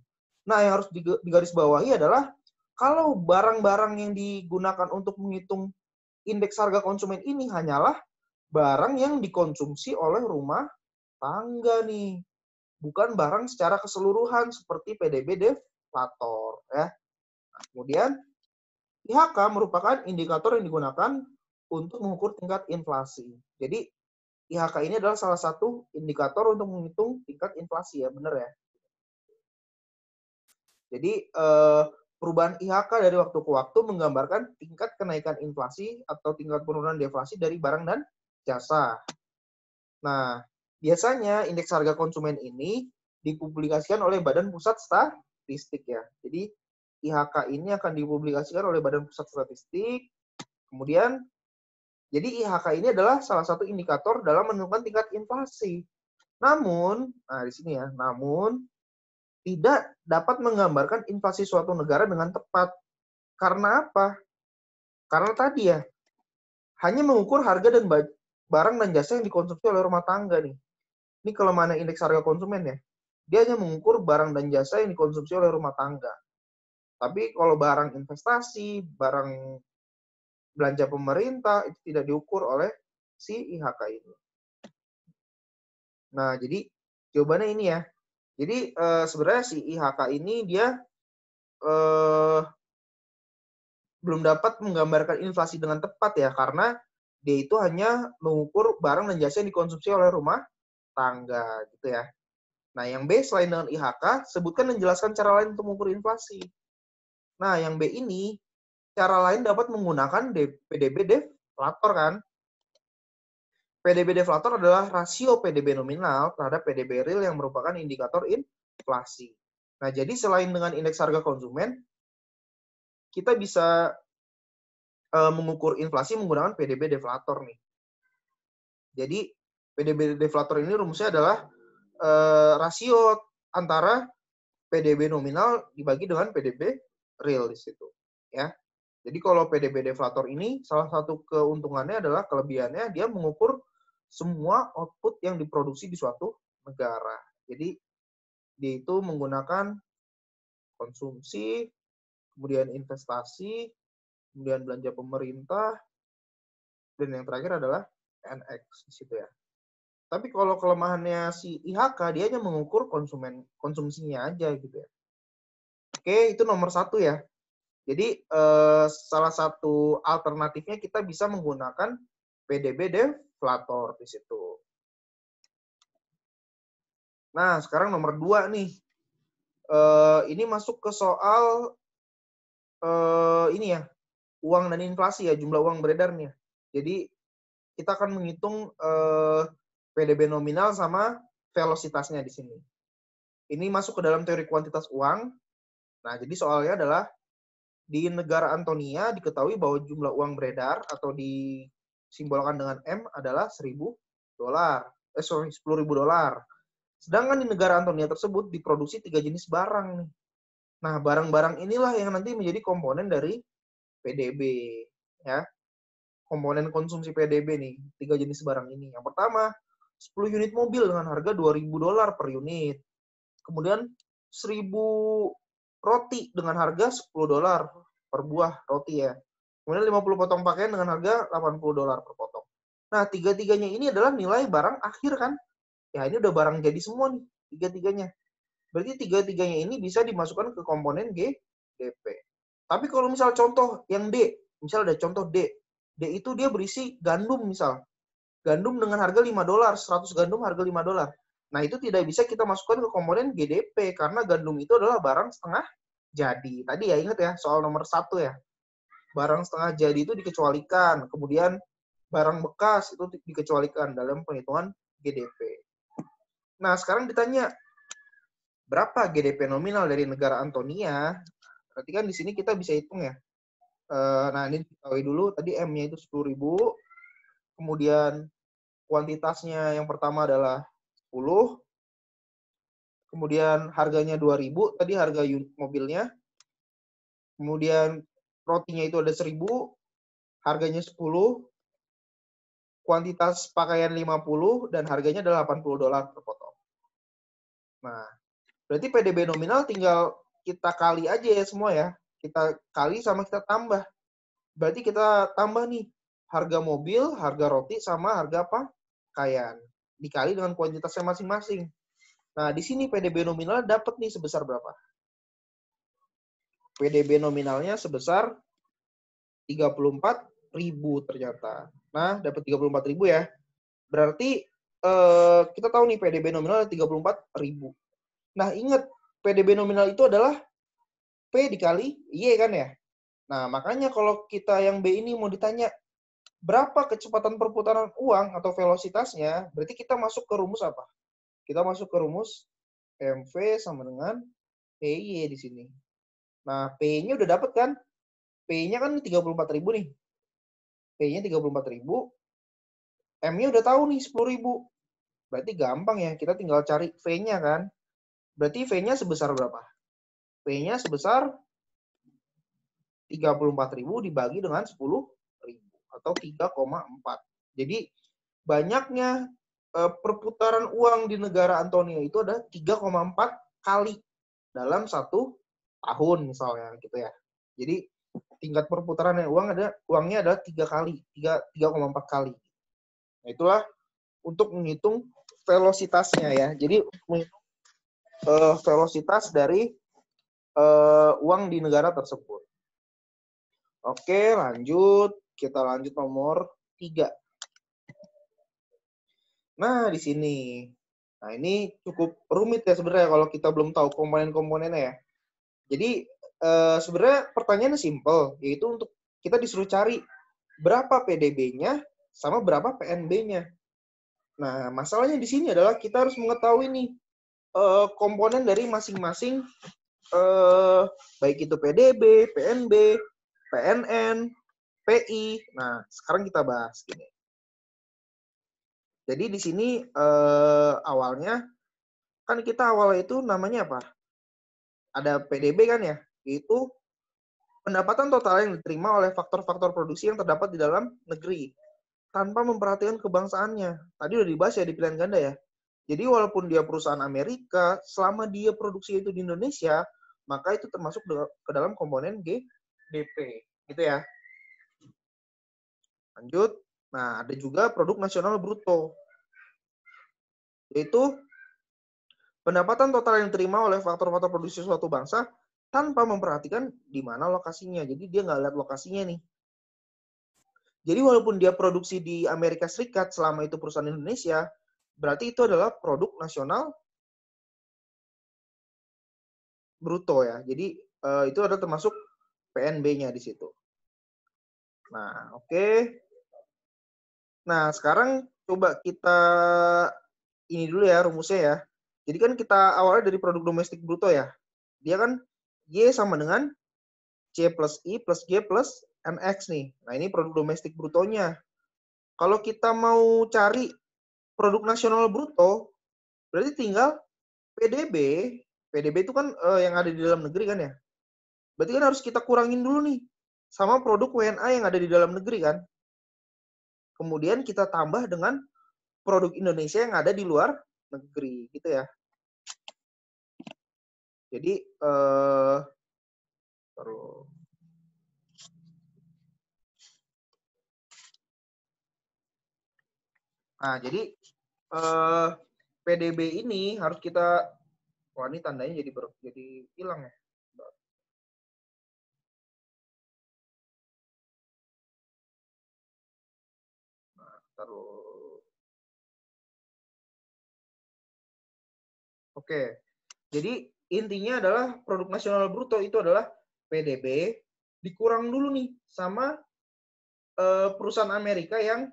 Nah, yang harus digarisbawahi adalah kalau barang-barang yang digunakan untuk menghitung indeks harga konsumen ini hanyalah barang yang dikonsumsi oleh rumah tangga nih, bukan barang secara keseluruhan seperti PDB deflator ya. Nah, kemudian IHK merupakan indikator yang digunakan untuk mengukur tingkat inflasi. Jadi IHK ini adalah salah satu indikator untuk menghitung tingkat inflasi ya, benar ya. Jadi perubahan IHK dari waktu ke waktu menggambarkan tingkat kenaikan inflasi atau tingkat penurunan deflasi dari barang dan jasa. Nah, biasanya indeks harga konsumen ini dipublikasikan oleh Badan Pusat Statistik ya. Jadi IHK ini akan dipublikasikan oleh Badan Pusat Statistik. Kemudian, jadi IHK ini adalah salah satu indikator dalam menentukan tingkat inflasi. Namun, nah di sini ya, namun tidak dapat menggambarkan inflasi suatu negara dengan tepat. Karena apa? Karena tadi ya, hanya mengukur harga dan barang dan jasa yang dikonsumsi oleh rumah tangga nih. Ini kelemahan indeks harga konsumen ya. Dia hanya mengukur barang dan jasa yang dikonsumsi oleh rumah tangga. Tapi kalau barang investasi, barang belanja pemerintah, itu tidak diukur oleh si IHK ini. Nah, jadi jawabannya ini ya. Jadi sebenarnya si IHK ini dia belum dapat menggambarkan inflasi dengan tepat ya, karena dia itu hanya mengukur barang dan jasa yang dikonsumsi oleh rumah tangga gitu ya. Nah, yang B selain dengan IHK, sebutkan dan jelaskan cara lain untuk mengukur inflasi. Nah, yang B ini, cara lain dapat menggunakan PDB deflator kan. PDB deflator adalah rasio PDB nominal terhadap PDB real yang merupakan indikator inflasi. Nah, jadi selain dengan indeks harga konsumen, kita bisa mengukur inflasi menggunakan PDB deflator nih. Jadi PDB deflator ini rumusnya adalah rasio antara PDB nominal dibagi dengan PDB real di situ, ya. Jadi kalau PDB deflator ini salah satu keuntungannya adalah kelebihannya dia mengukur semua output yang diproduksi di suatu negara. Jadi dia itu menggunakan konsumsi, kemudian investasi, kemudian belanja pemerintah, dan yang terakhir adalah NX di situ ya. Tapi kalau kelemahannya si IHK, dia hanya mengukur konsumsinya aja gitu ya. Oke, itu nomor 1 ya. Jadi salah satu alternatifnya kita bisa menggunakan PDB deflator di situ. Nah, sekarang nomor 2 nih. Ini masuk ke soal ini ya, uang dan inflasi ya, jumlah uang beredar nih. Jadi kita akan menghitung PDB nominal sama velositasnya di sini. Ini masuk ke dalam teori kuantitas uang. Nah, jadi soalnya adalah di negara Antonia diketahui bahwa jumlah uang beredar atau disimbolkan dengan M adalah $1000. 10.000 dolar. Sedangkan di negara Antonia tersebut diproduksi 3 jenis barang nih. Nah, barang-barang inilah yang nanti menjadi komponen dari PDB ya. Komponen konsumsi PDB nih, 3 jenis barang ini. Yang pertama, 10 unit mobil dengan harga $2.000 per unit. Kemudian 1.000 roti dengan harga $10 per buah roti ya. Kemudian 50 potong pakaian dengan harga $80 per potong. Nah, tiga-tiganya ini adalah nilai barang akhir kan. Ya, ini udah barang jadi semua nih, tiga-tiganya. Berarti tiga-tiganya ini bisa dimasukkan ke komponen GDP. Tapi kalau misal contoh yang D, misal ada contoh D. D itu dia berisi gandum misal. Gandum dengan harga $5, 100 gandum harga $5. Nah, itu tidak bisa kita masukkan ke komponen GDP karena gandum itu adalah barang setengah jadi. Tadi ya ingat ya soal nomor 1 ya. Barang setengah jadi itu dikecualikan. Kemudian barang bekas itu dikecualikan dalam penghitungan GDP. Nah, sekarang ditanya berapa GDP nominal dari negara Antonia? Berarti kan di sini kita bisa hitung ya. Nah, ini diketahui dulu. Tadi M-nya itu 10.000. Kemudian kuantitasnya yang pertama adalah 10. Kemudian harganya 2.000. Tadi harga unit mobilnya. Kemudian rotinya itu ada 1.000. Harganya 10. Kuantitas pakaian 50. Dan harganya adalah $80 per potong. Nah, berarti PDB nominal tinggal kita kali aja ya semua ya. Kita kali sama kita tambah. Berarti kita tambah nih harga mobil, harga roti, sama harga pakaian. Dikali dengan kuantitasnya masing-masing. Nah, di sini PDB nominal dapat nih sebesar berapa? PDB nominalnya sebesar 34.000 ternyata. Nah, dapat 34.000 ya. Berarti kita tahu nih PDB nominal 34.000. Nah, ingat PDB nominal itu adalah P dikali Y kan ya? Nah, makanya kalau kita yang B ini mau ditanya berapa kecepatan perputaran uang atau velositasnya, berarti kita masuk ke rumus apa? Kita masuk ke rumus MV sama dengan PY di sini. Nah, P-nya udah dapat kan? P-nya kan 34.000 nih. P-nya 34.000. M-nya udah tahu nih 10.000. Berarti gampang ya, kita tinggal cari V-nya kan. Berarti V-nya sebesar berapa? V-nya sebesar 34.000 dibagi dengan 10.000 atau 3,4. Jadi banyaknya perputaran uang di negara Antonio itu ada 3,4 kali dalam 1 tahun misalnya gitu ya. Jadi tingkat perputaran uangnya ada 3 kali, 3,4 kali. Nah, itulah untuk menghitung velositasnya ya. Jadi menghitung velositas dari uang di negara tersebut. Oke, lanjut. Kita lanjut nomor 3. Nah, di sini. Nah, ini cukup rumit ya sebenarnya kalau kita belum tahu komponen-komponennya ya. Jadi, sebenarnya pertanyaannya simple, yaitu untuk kita disuruh cari berapa PDB-nya sama berapa PNB-nya. Nah, masalahnya di sini adalah kita harus mengetahui nih komponen dari masing-masing baik itu PDB, PNB, PNN, PI. Nah, sekarang kita bahas gini. Jadi di sini awalnya kan kita awalnya itu namanya apa? Ada PDB kan ya? Yaitu pendapatan total yang diterima oleh faktor-faktor produksi yang terdapat di dalam negeri tanpa memperhatikan kebangsaannya. Tadi udah dibahas ya di pilihan ganda ya. Jadi walaupun dia perusahaan Amerika, selama dia produksi itu di Indonesia, maka itu termasuk ke dalam komponen GDP. Gitu ya. Lanjut. Nah, ada juga produk nasional bruto. Yaitu pendapatan total yang diterima oleh faktor-faktor produksi suatu bangsa tanpa memperhatikan di mana lokasinya. Jadi dia nggak lihat lokasinya nih. Jadi walaupun dia produksi di Amerika Serikat selama itu perusahaan Indonesia, berarti itu adalah produk nasional bruto ya. Jadi itu ada termasuk PNB-nya di situ. Nah, oke. Nah, sekarang coba kita ini dulu ya rumusnya ya. Jadi kan kita awalnya dari produk domestik bruto ya. Dia kan Y sama dengan C plus I plus G plus NX nih. Nah, ini produk domestik brutonya. Kalau kita mau cari produk nasional bruto, berarti tinggal PDB. PDB itu kan yang ada di dalam negeri kan ya. Berarti kan harus kita kurangin dulu nih sama produk WNA yang ada di dalam negeri kan. Kemudian kita tambah dengan produk Indonesia yang ada di luar negeri gitu ya. Jadi nah, jadi PDB ini harus kita ini tandanya jadi hilang ya. Nah, taruh. Oke. Jadi intinya adalah produk nasional bruto itu adalah PDB dikurang dulu nih sama perusahaan Amerika yang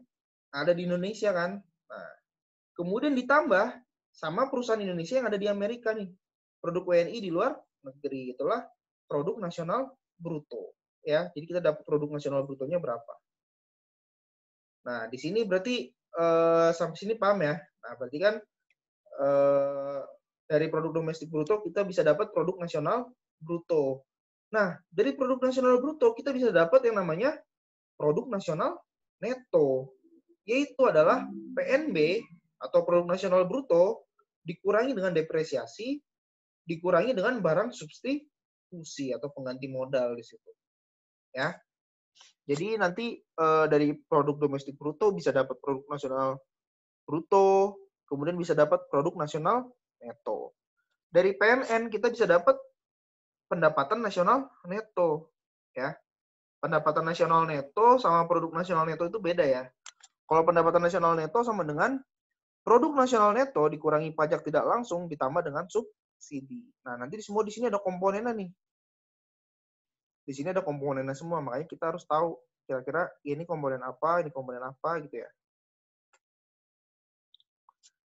ada di Indonesia kan. Nah, kemudian ditambah sama perusahaan Indonesia yang ada di Amerika nih. Produk WNI di luar negeri. Itulah produk nasional bruto. Ya, jadi kita dapat produk nasional brutonya berapa. Nah, di sini berarti sampai sini paham ya. Nah, berarti kan dari produk domestik bruto kita bisa dapat produk nasional bruto. Nah, dari produk nasional bruto kita bisa dapat yang namanya produk nasional neto, yaitu adalah PNB atau produk nasional bruto dikurangi dengan depresiasi, dikurangi dengan barang substitusi atau pengganti modal di situ. Ya. Jadi nanti dari produk domestik bruto bisa dapat produk nasional bruto, kemudian bisa dapat produk nasional neto. Dari PNN kita bisa dapat pendapatan nasional neto, ya. Pendapatan nasional neto sama produk nasional neto itu beda ya. Kalau pendapatan nasional neto sama dengan produk nasional neto dikurangi pajak tidak langsung ditambah dengan subsidi. Nah, nanti semua di sini ada komponennya nih. Di sini ada komponennya semua, makanya kita harus tahu kira-kira ini komponen apa gitu ya.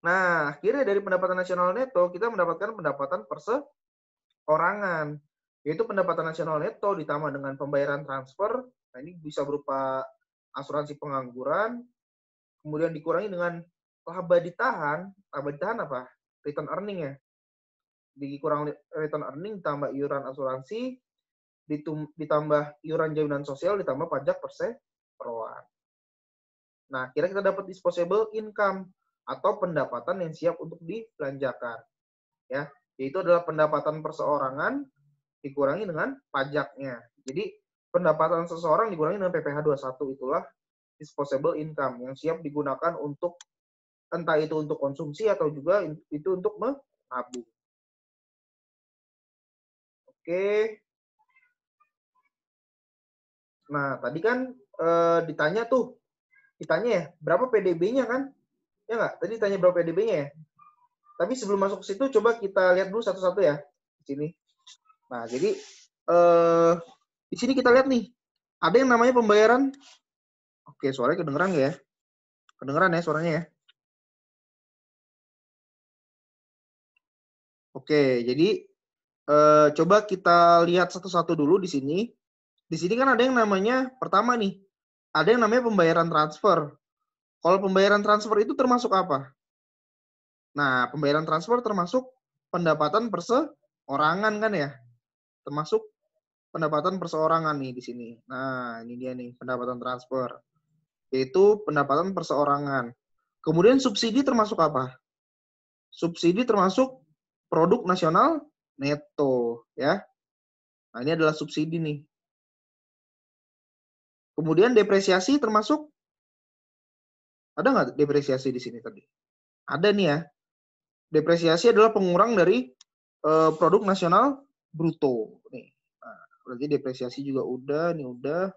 Nah, akhirnya dari pendapatan nasional neto kita mendapatkan pendapatan perseorangan, yaitu pendapatan nasional neto ditambah dengan pembayaran transfer. Nah, ini bisa berupa asuransi pengangguran, kemudian dikurangi dengan laba ditahan. Laba ditahan apa? Return earning ya. Dikurang return earning ditambah iuran asuransi, ditambah iuran jaminan sosial, ditambah pajak perseroan. Nah, kira kita dapat disposable income atau pendapatan yang siap untuk dibelanjakan. Ya, yaitu adalah pendapatan perseorangan dikurangi dengan pajaknya. Jadi, pendapatan seseorang dikurangi dengan PPh 21 itulah disposable income yang siap digunakan untuk entah itu untuk konsumsi atau juga itu untuk menabung. Oke. Nah, tadi kan ditanya ya, berapa PDB-nya kan? Ya nggak? Tadi ditanya berapa PDB-nya ya? Tapi sebelum masuk ke situ, coba kita lihat dulu satu-satu ya. Di sini. Nah, jadi di sini kita lihat nih, ada yang namanya pembayaran. Oke, suaranya kedengeran ya? Kedengeran ya suaranya ya? Oke, jadi coba kita lihat satu-satu dulu di sini. Di sini kan ada yang namanya, pertama nih, ada yang namanya pembayaran transfer. Kalau pembayaran transfer itu termasuk apa? Nah, pembayaran transfer termasuk pendapatan perseorangan kan ya? Termasuk pendapatan perseorangan nih di sini. Nah, ini dia nih, pendapatan transfer. Yaitu pendapatan perseorangan. Kemudian subsidi termasuk apa? Subsidi termasuk produk nasional neto, ya. Nah, ini adalah subsidi nih. Kemudian depresiasi termasuk, ada nggak depresiasi di sini tadi? Ada nih ya. Depresiasi adalah pengurang dari produk nasional bruto. Nih. Nah, berarti depresiasi juga udah, nih udah.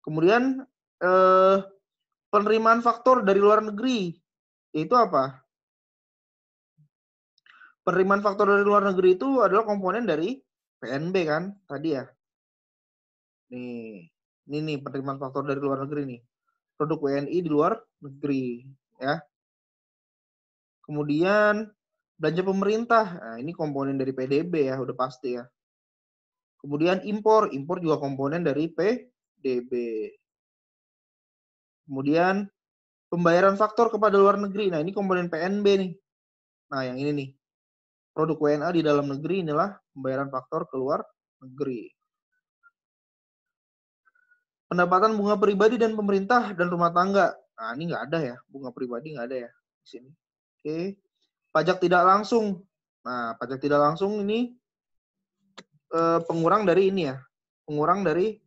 Kemudian penerimaan faktor dari luar negeri. Itu apa? Penerimaan faktor dari luar negeri itu adalah komponen dari PNB kan tadi ya. Nih, ini nih penerimaan faktor dari luar negeri nih. Produk WNI di luar negeri, ya. Kemudian belanja pemerintah. Nah, ini komponen dari PDB ya, udah pasti ya. Kemudian impor juga komponen dari PDB. Kemudian pembayaran faktor kepada luar negeri. Nah, ini komponen PNB nih. Nah, yang ini nih. Produk WNA di dalam negeri inilah pembayaran faktor ke luar negeri. Pendapatan bunga pribadi dan pemerintah dan rumah tangga. Nah, ini nggak ada ya. Bunga pribadi nggak ada ya di sini. Oke. Pajak tidak langsung. Nah, pajak tidak langsung ini pengurang dari ini ya. Pengurang dari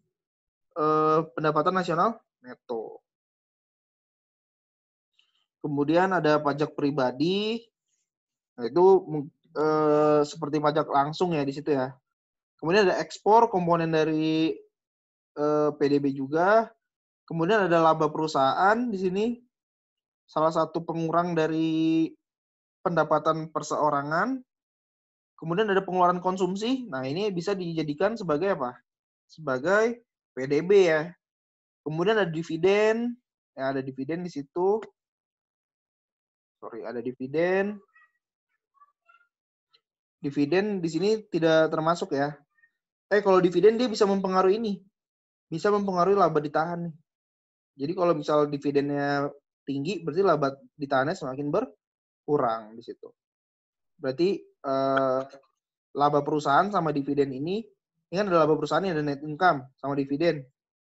pendapatan nasional neto. Kemudian ada pajak pribadi. Nah, itu seperti pajak langsung ya di situ ya. Kemudian ada ekspor, komponen dari PDB juga. Kemudian ada laba perusahaan di sini. Salah satu pengurang dari pendapatan perseorangan. Kemudian ada pengeluaran konsumsi. Nah, ini bisa dijadikan sebagai apa? Sebagai PDB ya. Kemudian ada dividen. Ya, ada dividen di situ. Sorry, ada dividen. Dividen di sini tidak termasuk ya. Kalau dividen dia bisa mempengaruhi ini. Bisa mempengaruhi laba ditahan nih. Jadi kalau misal dividennya tinggi, berarti laba ditahannya semakin berkurang di situ. Berarti laba perusahaan sama dividen ini kan ada laba perusahaan, ada net income sama dividen.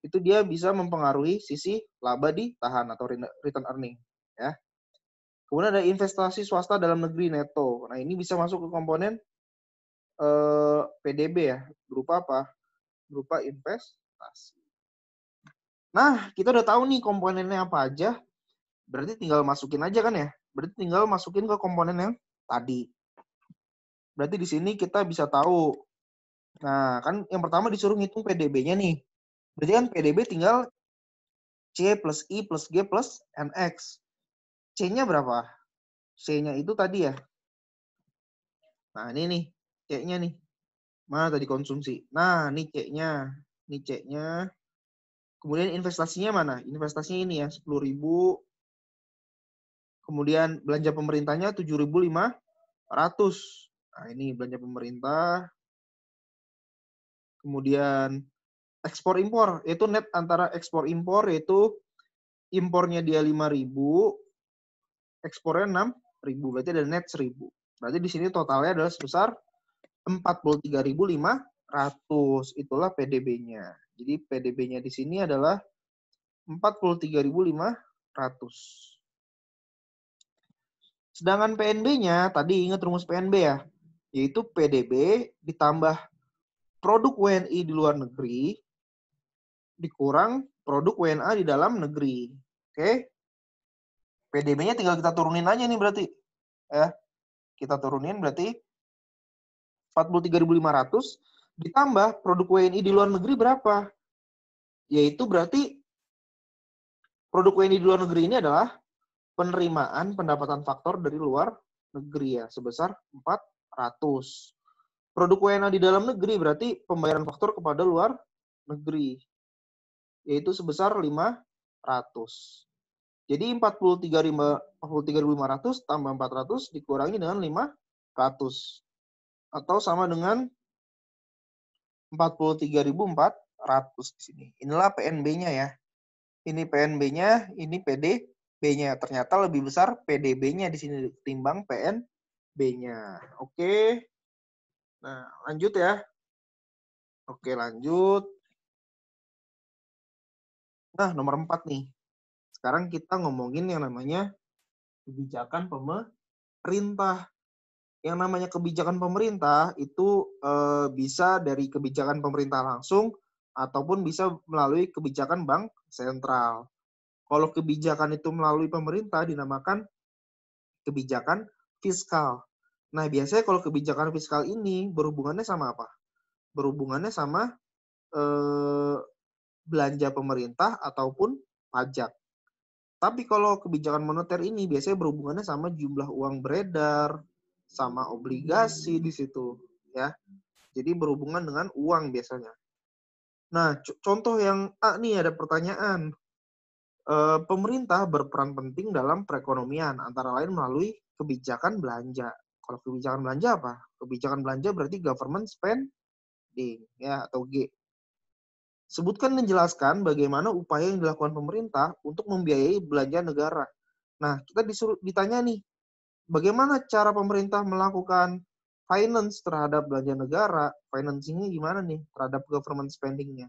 Itu dia bisa mempengaruhi sisi laba ditahan atau return earning. Ya. Kemudian ada investasi swasta dalam negeri neto. Nah, ini bisa masuk ke komponen PDB ya. Berupa apa? Berupa investasi. Nah, kita udah tahu nih komponennya apa aja. Berarti tinggal masukin aja kan ya? Berarti tinggal masukin ke komponen yang tadi. Berarti di sini kita bisa tahu. Nah, kan yang pertama disuruh ngitung PDB-nya nih. Berarti kan PDB tinggal C plus I plus G plus NX. C-nya berapa? C-nya itu tadi ya. Nah, ini nih. C-nya nih. Mana tadi konsumsi? Nah, ini C-nya. Ini C-nya. Kemudian investasinya mana? Investasinya ini ya, 10.000. Kemudian belanja pemerintahnya 7.500. Nah, ini belanja pemerintah. Kemudian ekspor impor, itu net antara ekspor impor, yaitu impornya dia 5.000, ekspornya 6.000, berarti ada net 1.000. Berarti di sini totalnya adalah sebesar 43.500. Itulah PDB-nya. Jadi PDB-nya di sini adalah 43.500. Sedangkan PNB-nya, tadi ingat rumus PNB ya, yaitu PDB ditambah produk WNI di luar negeri dikurang produk WNA di dalam negeri. Oke? PDB-nya tinggal kita turunin aja nih berarti. Ya. Kita turunin berarti 43.500 ditambah produk WNI di luar negeri berapa? Yaitu berarti produk WNI di luar negeri ini adalah penerimaan pendapatan faktor dari luar negeri ya, sebesar 400. Produk WNA di dalam negeri berarti pembayaran faktor kepada luar negeri, yaitu sebesar 500. Jadi 43.500 tambah 400 dikurangi dengan 500. Atau sama dengan 43.400 di sini. Inilah PNB-nya ya. Ini PNB-nya, ini PDB-nya. Ternyata lebih besar PDB-nya di sini ketimbang PNB-nya. Oke. Nah, lanjut ya. Oke, lanjut. Nah, nomor 4 nih. Sekarang kita ngomongin yang namanya kebijakan pemerintah. Yang namanya kebijakan pemerintah itu bisa dari kebijakan pemerintah langsung ataupun bisa melalui kebijakan bank sentral. Kalau kebijakan itu melalui pemerintah dinamakan kebijakan fiskal. Nah, biasanya kalau kebijakan fiskal ini berhubungannya sama apa? Berhubungannya sama belanja pemerintah ataupun pajak. Tapi kalau kebijakan moneter ini biasanya berhubungannya sama jumlah uang beredar, sama obligasi di situ, ya. Jadi berhubungan dengan uang biasanya. Nah, contoh yang A nih ada pertanyaan. Pemerintah berperan penting dalam perekonomian, antara lain melalui kebijakan belanja. Kalau kebijakan belanja apa? Kebijakan belanja berarti government spending, ya, atau G. Sebutkan dan jelaskan bagaimana upaya yang dilakukan pemerintah untuk membiayai belanja negara. Nah, kita ditanya nih, bagaimana cara pemerintah melakukan finance terhadap belanja negara? Financing-nya gimana nih terhadap government spending-nya?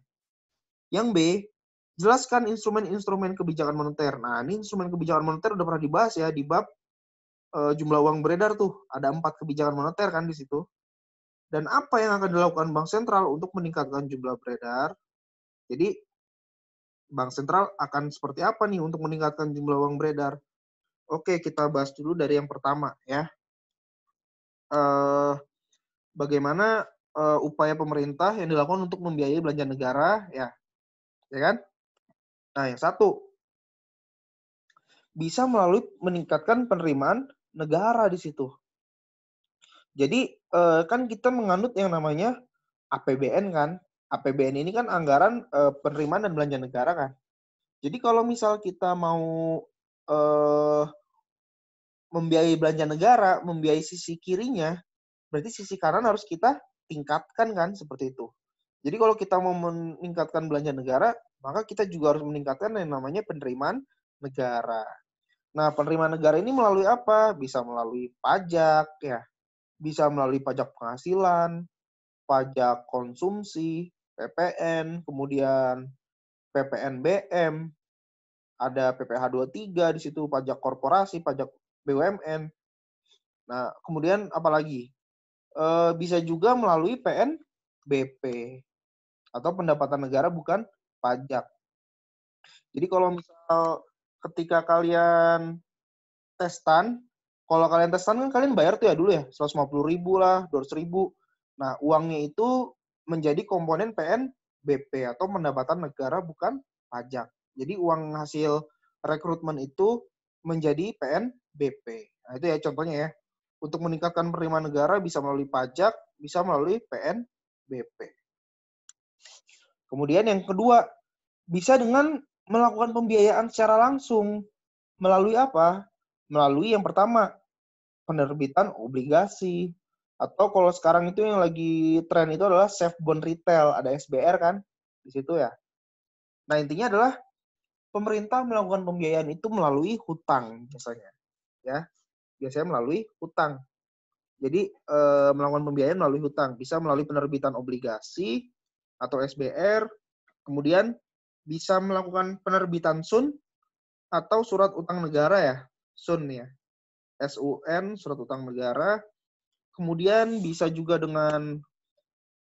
Yang B, jelaskan instrumen-instrumen kebijakan moneter. Nah, ini instrumen kebijakan moneter udah pernah dibahas ya di bab jumlah uang beredar tuh. Ada 4 kebijakan moneter kan di situ. Dan apa yang akan dilakukan Bank Sentral untuk meningkatkan jumlah beredar? Jadi, Bank Sentral akan seperti apa nih untuk meningkatkan jumlah uang beredar? Oke, kita bahas dulu dari yang pertama ya. Bagaimana upaya pemerintah yang dilakukan untuk membiayai belanja negara, ya kan? Nah, yang satu, bisa melalui meningkatkan penerimaan negara di situ. Jadi kan kita menganut yang namanya APBN kan. APBN ini kan anggaran penerimaan dan belanja negara kan. Jadi kalau misal kita mau membiayai belanja negara, membiayai sisi kirinya, berarti sisi kanan harus kita tingkatkan kan, seperti itu. Jadi kalau kita mau meningkatkan belanja negara, maka kita juga harus meningkatkan yang namanya penerimaan negara. Nah, penerimaan negara ini melalui apa? Bisa melalui pajak, ya. Bisa melalui pajak penghasilan, pajak konsumsi, PPN, kemudian PPNBM, ada PPh 23 di situ, pajak korporasi, pajak BUMN. Nah, kemudian apalagi? Bisa juga melalui PNBP atau pendapatan negara bukan pajak. Jadi kalau misal ketika kalian testan, kalau kalian testan kan kalian bayar tuh ya dulu ya, 150.000 lah, 200.000. Nah, uangnya itu menjadi komponen PNBP atau pendapatan negara bukan pajak. Jadi uang hasil rekrutmen itu menjadi PNBP. Nah, itu ya contohnya ya. Untuk meningkatkan penerimaan negara bisa melalui pajak, bisa melalui PNBP. Kemudian yang kedua, bisa dengan melakukan pembiayaan secara langsung. Melalui apa? Melalui yang pertama, penerbitan obligasi. Atau kalau sekarang itu yang lagi tren itu adalah safe bond retail. Ada SBR kan di situ ya. Nah, intinya adalah pemerintah melakukan pembiayaan itu melalui hutang biasanya. Ya, biasanya melalui hutang. Jadi melakukan pembiayaan melalui hutang, bisa melalui penerbitan obligasi atau SBR, kemudian bisa melakukan penerbitan SUN atau surat utang negara ya, SUN ya, SUN, surat utang negara. Kemudian bisa juga dengan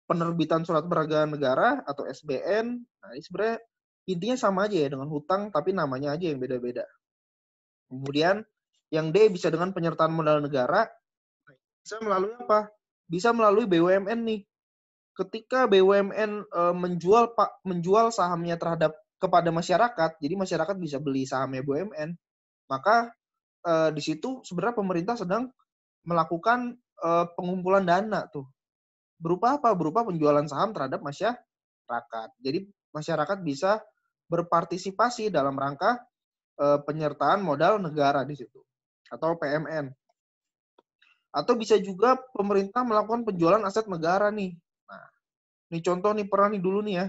penerbitan surat berharga negara atau SBN. Nah, ini sebenarnya intinya sama aja ya dengan hutang, tapi namanya aja yang beda-beda. Kemudian yang D bisa dengan penyertaan modal negara. Bisa melalui apa? Bisa melalui BUMN nih. Ketika BUMN menjual sahamnya kepada masyarakat, jadi masyarakat bisa beli sahamnya BUMN, maka di situ sebenarnya pemerintah sedang melakukan pengumpulan dana tuh. Berupa apa? Berupa penjualan saham terhadap masyarakat. Jadi masyarakat bisa berpartisipasi dalam rangka penyertaan modal negara di situ atau PMN. Atau bisa juga pemerintah melakukan penjualan aset negara nih. Nah, ini contoh nih pernah nih dulu nih ya.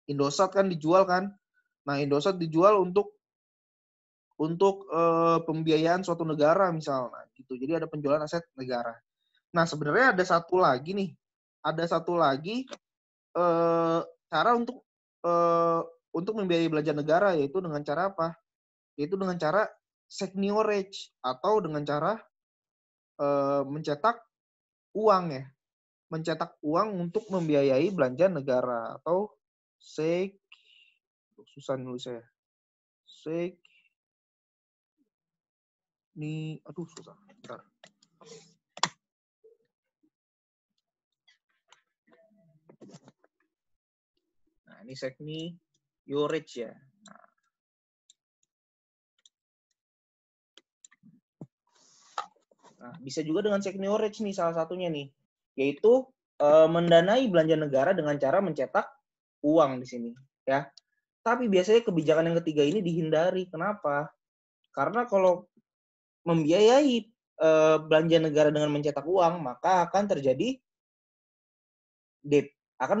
Indosat kan dijual kan. Nah, Indosat dijual untuk pembiayaan suatu negara misalnya gitu. Jadi ada penjualan aset negara. Nah, sebenarnya ada satu lagi nih. Ada satu lagi cara untuk membiayai belanja negara, yaitu dengan cara apa? Yaitu dengan cara seigniorage atau dengan cara mencetak uang ya. Mencetak uang untuk membiayai belanja negara atau susah nulisnya ya. Susah. Bentar. Nah, ini seigniorage ya. Nah, bisa juga dengan seigniorage nih salah satunya nih, yaitu mendanai belanja negara dengan cara mencetak uang di sini ya. Tapi biasanya kebijakan yang ketiga ini dihindari. Kenapa? Karena kalau membiayai belanja negara dengan mencetak uang, maka akan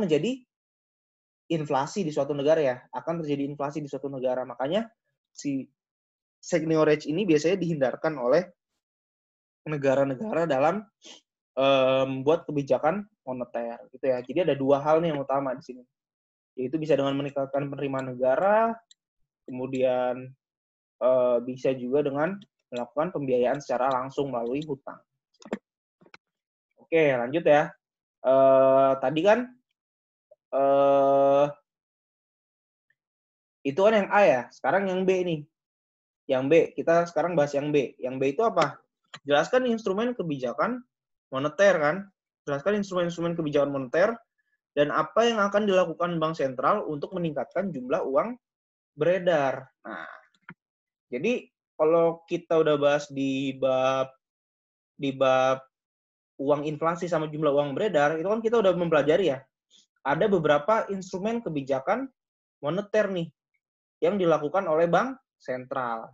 menjadi inflasi di suatu negara ya. Akan terjadi inflasi di suatu negara. Makanya si seigniorage ini biasanya dihindarkan oleh negara-negara dalam membuat kebijakan moneter gitu ya. Jadi ada dua hal nih yang utama di sini. Yaitu bisa dengan meningkatkan penerimaan negara, kemudian bisa juga dengan melakukan pembiayaan secara langsung melalui hutang. Oke, lanjut ya. Tadi kan itu kan yang A ya. Sekarang yang B nih. Yang B, kita sekarang bahas yang B. Yang B itu apa? Jelaskan instrumen kebijakan moneter kan. Jelaskan instrumen-instrumen kebijakan moneter dan apa yang akan dilakukan Bank Sentral untuk meningkatkan jumlah uang beredar. Nah, jadi kalau kita udah bahas di bab uang inflasi sama jumlah uang beredar, itu kan kita udah mempelajari ya. Ada beberapa instrumen kebijakan moneter nih yang dilakukan oleh Bank Sentral.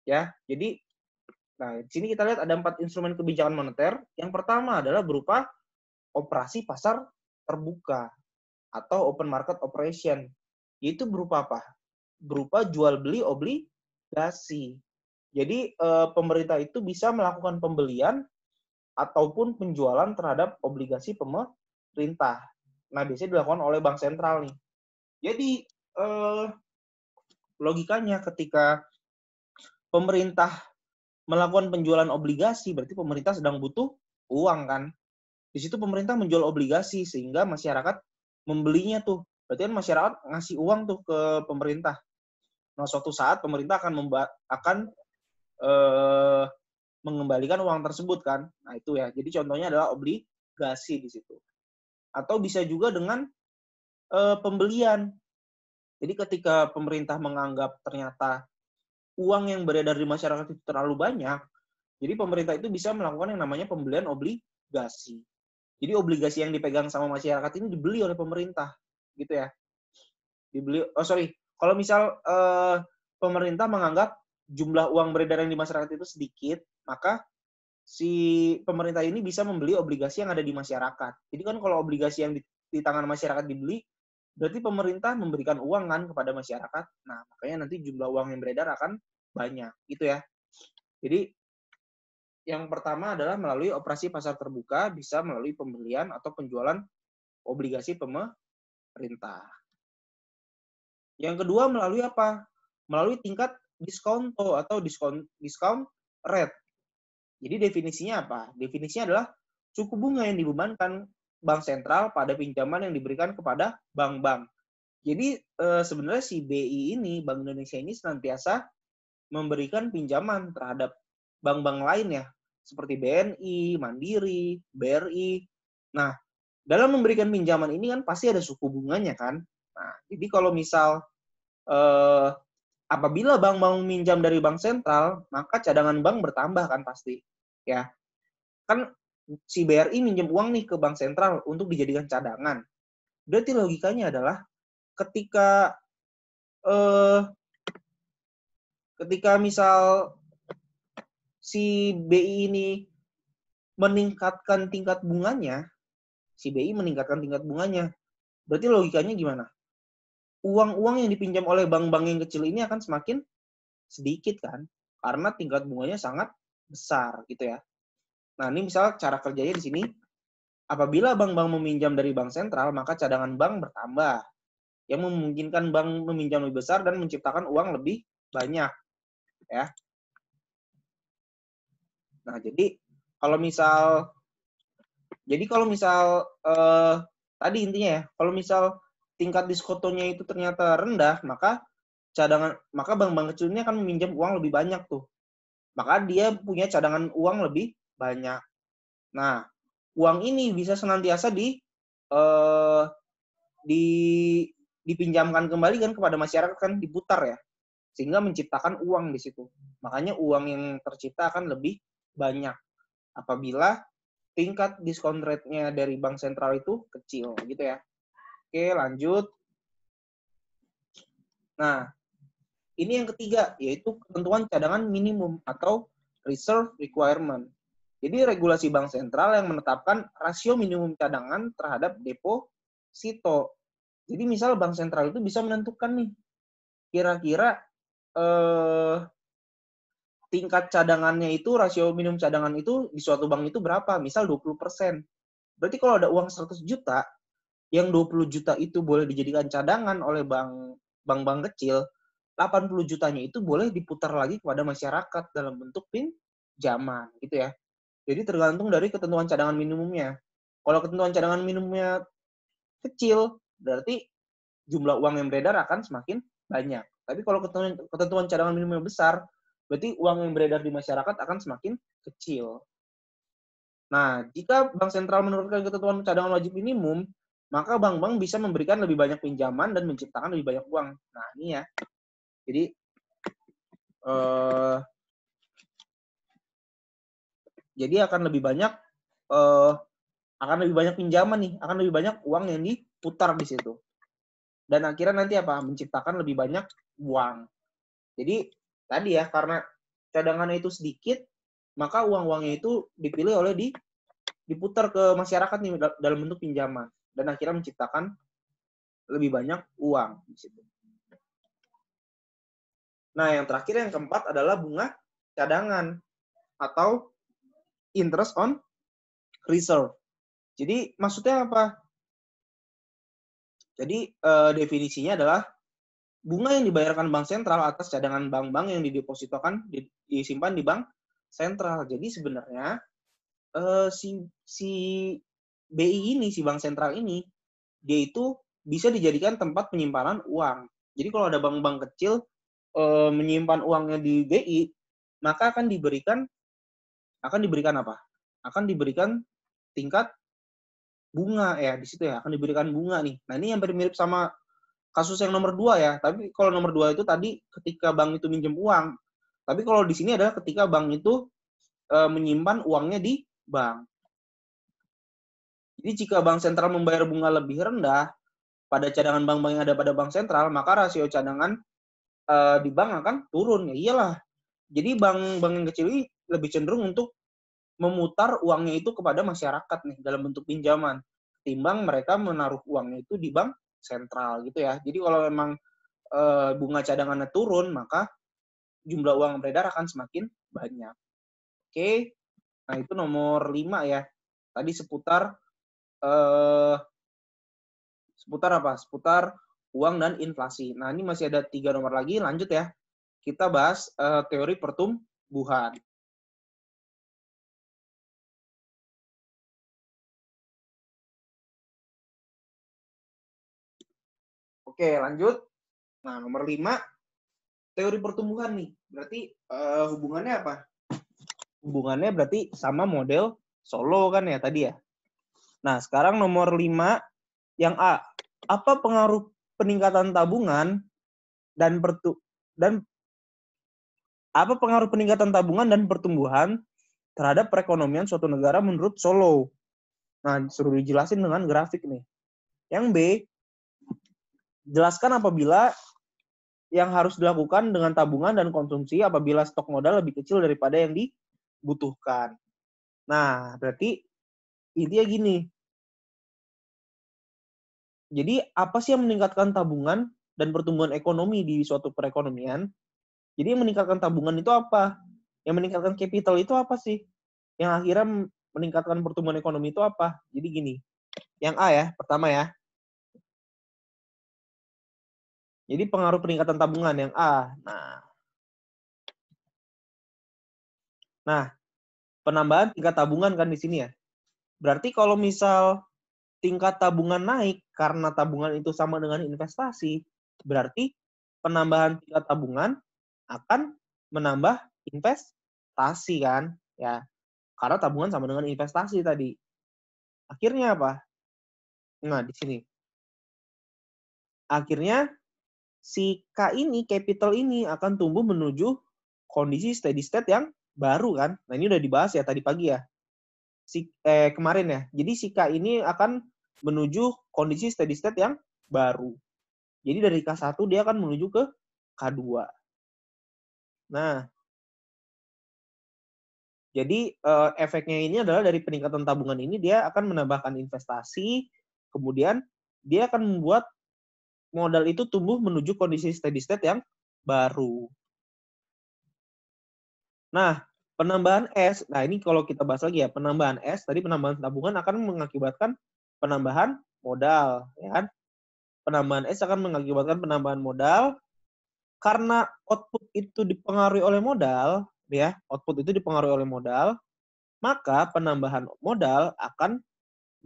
Ya, jadi nah di sini kita lihat ada 4 instrumen kebijakan moneter. Yang pertama adalah berupa operasi pasar terbuka atau open market operation. Yaitu berupa apa? Berupa jual beli obligasi. Jadi pemerintah itu bisa melakukan pembelian ataupun penjualan terhadap obligasi pemerintah. Nah, biasanya dilakukan oleh Bank Sentral nih. Jadi logikanya ketika pemerintah melakukan penjualan obligasi, berarti pemerintah sedang butuh uang kan. Di situ pemerintah menjual obligasi sehingga masyarakat membelinya tuh. Berarti kan masyarakat ngasih uang tuh ke pemerintah. Nah, suatu saat pemerintah akan eh, mengembalikan uang tersebut kan. Nah, itu ya. Jadi contohnya adalah obligasi di situ. Atau bisa juga dengan pembelian. Jadi ketika pemerintah menganggap ternyata uang yang beredar di masyarakat itu terlalu banyak, jadi pemerintah itu bisa melakukan yang namanya pembelian obligasi. Jadi obligasi yang dipegang sama masyarakat ini dibeli oleh pemerintah, gitu ya. Kalau misal pemerintah menganggap jumlah uang beredar yang di masyarakat itu sedikit, maka si pemerintah ini bisa membeli obligasi yang ada di masyarakat. Jadi kan kalau obligasi yang di tangan masyarakat dibeli, berarti pemerintah memberikan uang kan kepada masyarakat. Nah, makanya nanti jumlah uang yang beredar akan banyak, gitu ya. Jadi yang pertama adalah melalui operasi pasar terbuka, bisa melalui pembelian atau penjualan obligasi pemerintah. Yang kedua melalui apa? Melalui tingkat diskonto atau discount rate. Jadi definisinya apa? Definisinya adalah suku bunga yang dibebankan bank sentral pada pinjaman yang diberikan kepada bank-bank. Jadi sebenarnya si BI ini, Bank Indonesia ini senantiasa memberikan pinjaman terhadap bank-bank lain ya, seperti BNI, Mandiri, BRI. Nah, dalam memberikan pinjaman ini kan pasti ada suku bunganya kan. Nah, jadi kalau misal apabila bank mau minjam dari bank sentral, maka cadangan bank bertambah kan pasti. Ya. Kan si BRI minjem uang nih ke bank sentral untuk dijadikan cadangan. Berarti logikanya adalah ketika ketika misal si BI ini meningkatkan tingkat bunganya, berarti logikanya gimana? Uang-uang yang dipinjam oleh bank-bank yang kecil ini akan semakin sedikit kan, karena tingkat bunganya sangat besar gitu ya. Nah, ini misal cara kerjanya di sini, apabila bank-bank meminjam dari bank sentral, maka cadangan bank bertambah, yang memungkinkan bank meminjam lebih besar dan menciptakan uang lebih banyak ya. Nah, jadi kalau misal tadi intinya ya, kalau misal tingkat diskontonya itu ternyata rendah, maka bank-bank kecil ini akan meminjam uang lebih banyak tuh. Maka dia punya cadangan uang lebih banyak. Nah, uang ini bisa senantiasa dipinjamkan kembali kan kepada masyarakat kan, diputar ya. Sehingga menciptakan uang di situ. Makanya uang yang tercipta akan lebih banyak apabila tingkat diskon rate-nya dari bank sentral itu kecil gitu ya. Oke, lanjut. Nah, ini yang ketiga, yaitu ketentuan cadangan minimum atau reserve requirement. Jadi regulasi bank sentral yang menetapkan rasio minimum cadangan terhadap deposito. Jadi misal bank sentral itu bisa menentukan nih, kira-kira tingkat cadangannya itu, rasio minimum cadangan itu di suatu bank itu berapa? Misal 20%. Berarti kalau ada uang 100 juta, yang 20 juta itu boleh dijadikan cadangan oleh bank-bank kecil, 80 jutanya itu boleh diputar lagi kepada masyarakat dalam bentuk pinjaman gitu ya. Jadi tergantung dari ketentuan cadangan minimumnya. Kalau ketentuan cadangan minimumnya kecil, berarti jumlah uang yang beredar akan semakin banyak. Tapi kalau ketentuan cadangan minimumnya besar, berarti uang yang beredar di masyarakat akan semakin kecil. Nah, jika bank sentral menurunkan ketentuan cadangan wajib minimum, maka bank-bank bisa memberikan lebih banyak pinjaman dan menciptakan lebih banyak uang. Nah, ini ya. Jadi akan lebih banyak pinjaman nih, akan lebih banyak uang yang diputar di situ. Dan akhirnya nanti apa? Menciptakan lebih banyak uang. Jadi tadi ya, karena cadangannya itu sedikit, maka uang-uangnya itu diputar ke masyarakat nih dalam bentuk pinjaman, dan akhirnya menciptakan lebih banyak uang di situ. Nah, yang terakhir yang keempat adalah bunga cadangan atau interest on reserve. Jadi maksudnya apa? Jadi definisinya adalah bunga yang dibayarkan bank sentral atas cadangan bank-bank yang disimpan di bank sentral. Jadi sebenarnya si BI ini, si bank sentral ini, dia itu bisa dijadikan tempat penyimpanan uang. Jadi kalau ada bank-bank kecil menyimpan uangnya di BI, maka akan diberikan apa? Akan diberikan tingkat bunga ya di situ ya, akan diberikan bunga nih. Nah, ini yang mirip sama kasus yang nomor 2 ya. Tapi kalau nomor 2 itu tadi ketika bank itu minjem uang. Tapi kalau di sini adalah ketika bank itu menyimpan uangnya di bank. Jadi jika bank sentral membayar bunga lebih rendah pada cadangan bank-bank yang ada pada bank sentral, maka rasio cadangan di bank akan turun. Ya iyalah. Jadi bank-bank yang kecil ini lebih cenderung untuk memutar uangnya itu kepada masyarakat nih dalam bentuk pinjaman, ketimbang mereka menaruh uangnya itu di bank sentral gitu ya. Jadi kalau memang bunga cadangannya turun, maka jumlah uang beredar akan semakin banyak. Oke, nah itu nomor 5 ya. Tadi seputar apa? Seputar uang dan inflasi. Nah, ini masih ada 3 nomor lagi, lanjut ya. Kita bahas teori pertumbuhan. Oke, lanjut. Nah, nomor 5, teori pertumbuhan nih. Berarti hubungannya apa? Hubungannya berarti sama model Solow kan ya tadi ya. Nah, sekarang nomor 5 yang A. Apa pengaruh peningkatan tabungan dan apa pengaruh peningkatan tabungan dan pertumbuhan terhadap perekonomian suatu negara menurut Solow? Nah, suruh dijelasin dengan grafik nih. Yang B, jelaskan apabila yang harus dilakukan dengan tabungan dan konsumsi apabila stok modal lebih kecil daripada yang dibutuhkan. Nah, berarti intinya gini. Jadi, apa sih yang meningkatkan tabungan dan pertumbuhan ekonomi di suatu perekonomian? Jadi, yang meningkatkan tabungan itu apa? Yang meningkatkan capital itu apa sih? Yang akhirnya meningkatkan pertumbuhan ekonomi itu apa? Jadi gini, yang A ya, pertama ya. Jadi pengaruh peningkatan tabungan yang A. Nah, penambahan tingkat tabungan kan di sini ya. Berarti kalau misal tingkat tabungan naik karena tabungan itu sama dengan investasi, berarti penambahan tingkat tabungan akan menambah investasi kan, ya. Karena tabungan sama dengan investasi tadi. Akhirnya apa? Nah, di sini. Akhirnya si K ini, capital ini akan tumbuh menuju kondisi steady state yang baru kan. Nah, ini udah dibahas ya tadi pagi ya. Kemarin ya. Jadi si K ini akan menuju kondisi steady state yang baru. Jadi dari K1 dia akan menuju ke K2. Nah, jadi efeknya ini adalah dari peningkatan tabungan ini dia akan menambahkan investasi, kemudian dia akan membuat modal itu tumbuh menuju kondisi steady state yang baru. Nah, penambahan S, nah ini kalau kita bahas lagi ya, penambahan S, tadi penambahan tabungan akan mengakibatkan penambahan modal, ya kan? Penambahan S akan mengakibatkan penambahan modal, karena output itu dipengaruhi oleh modal, ya, output itu dipengaruhi oleh modal, maka penambahan modal akan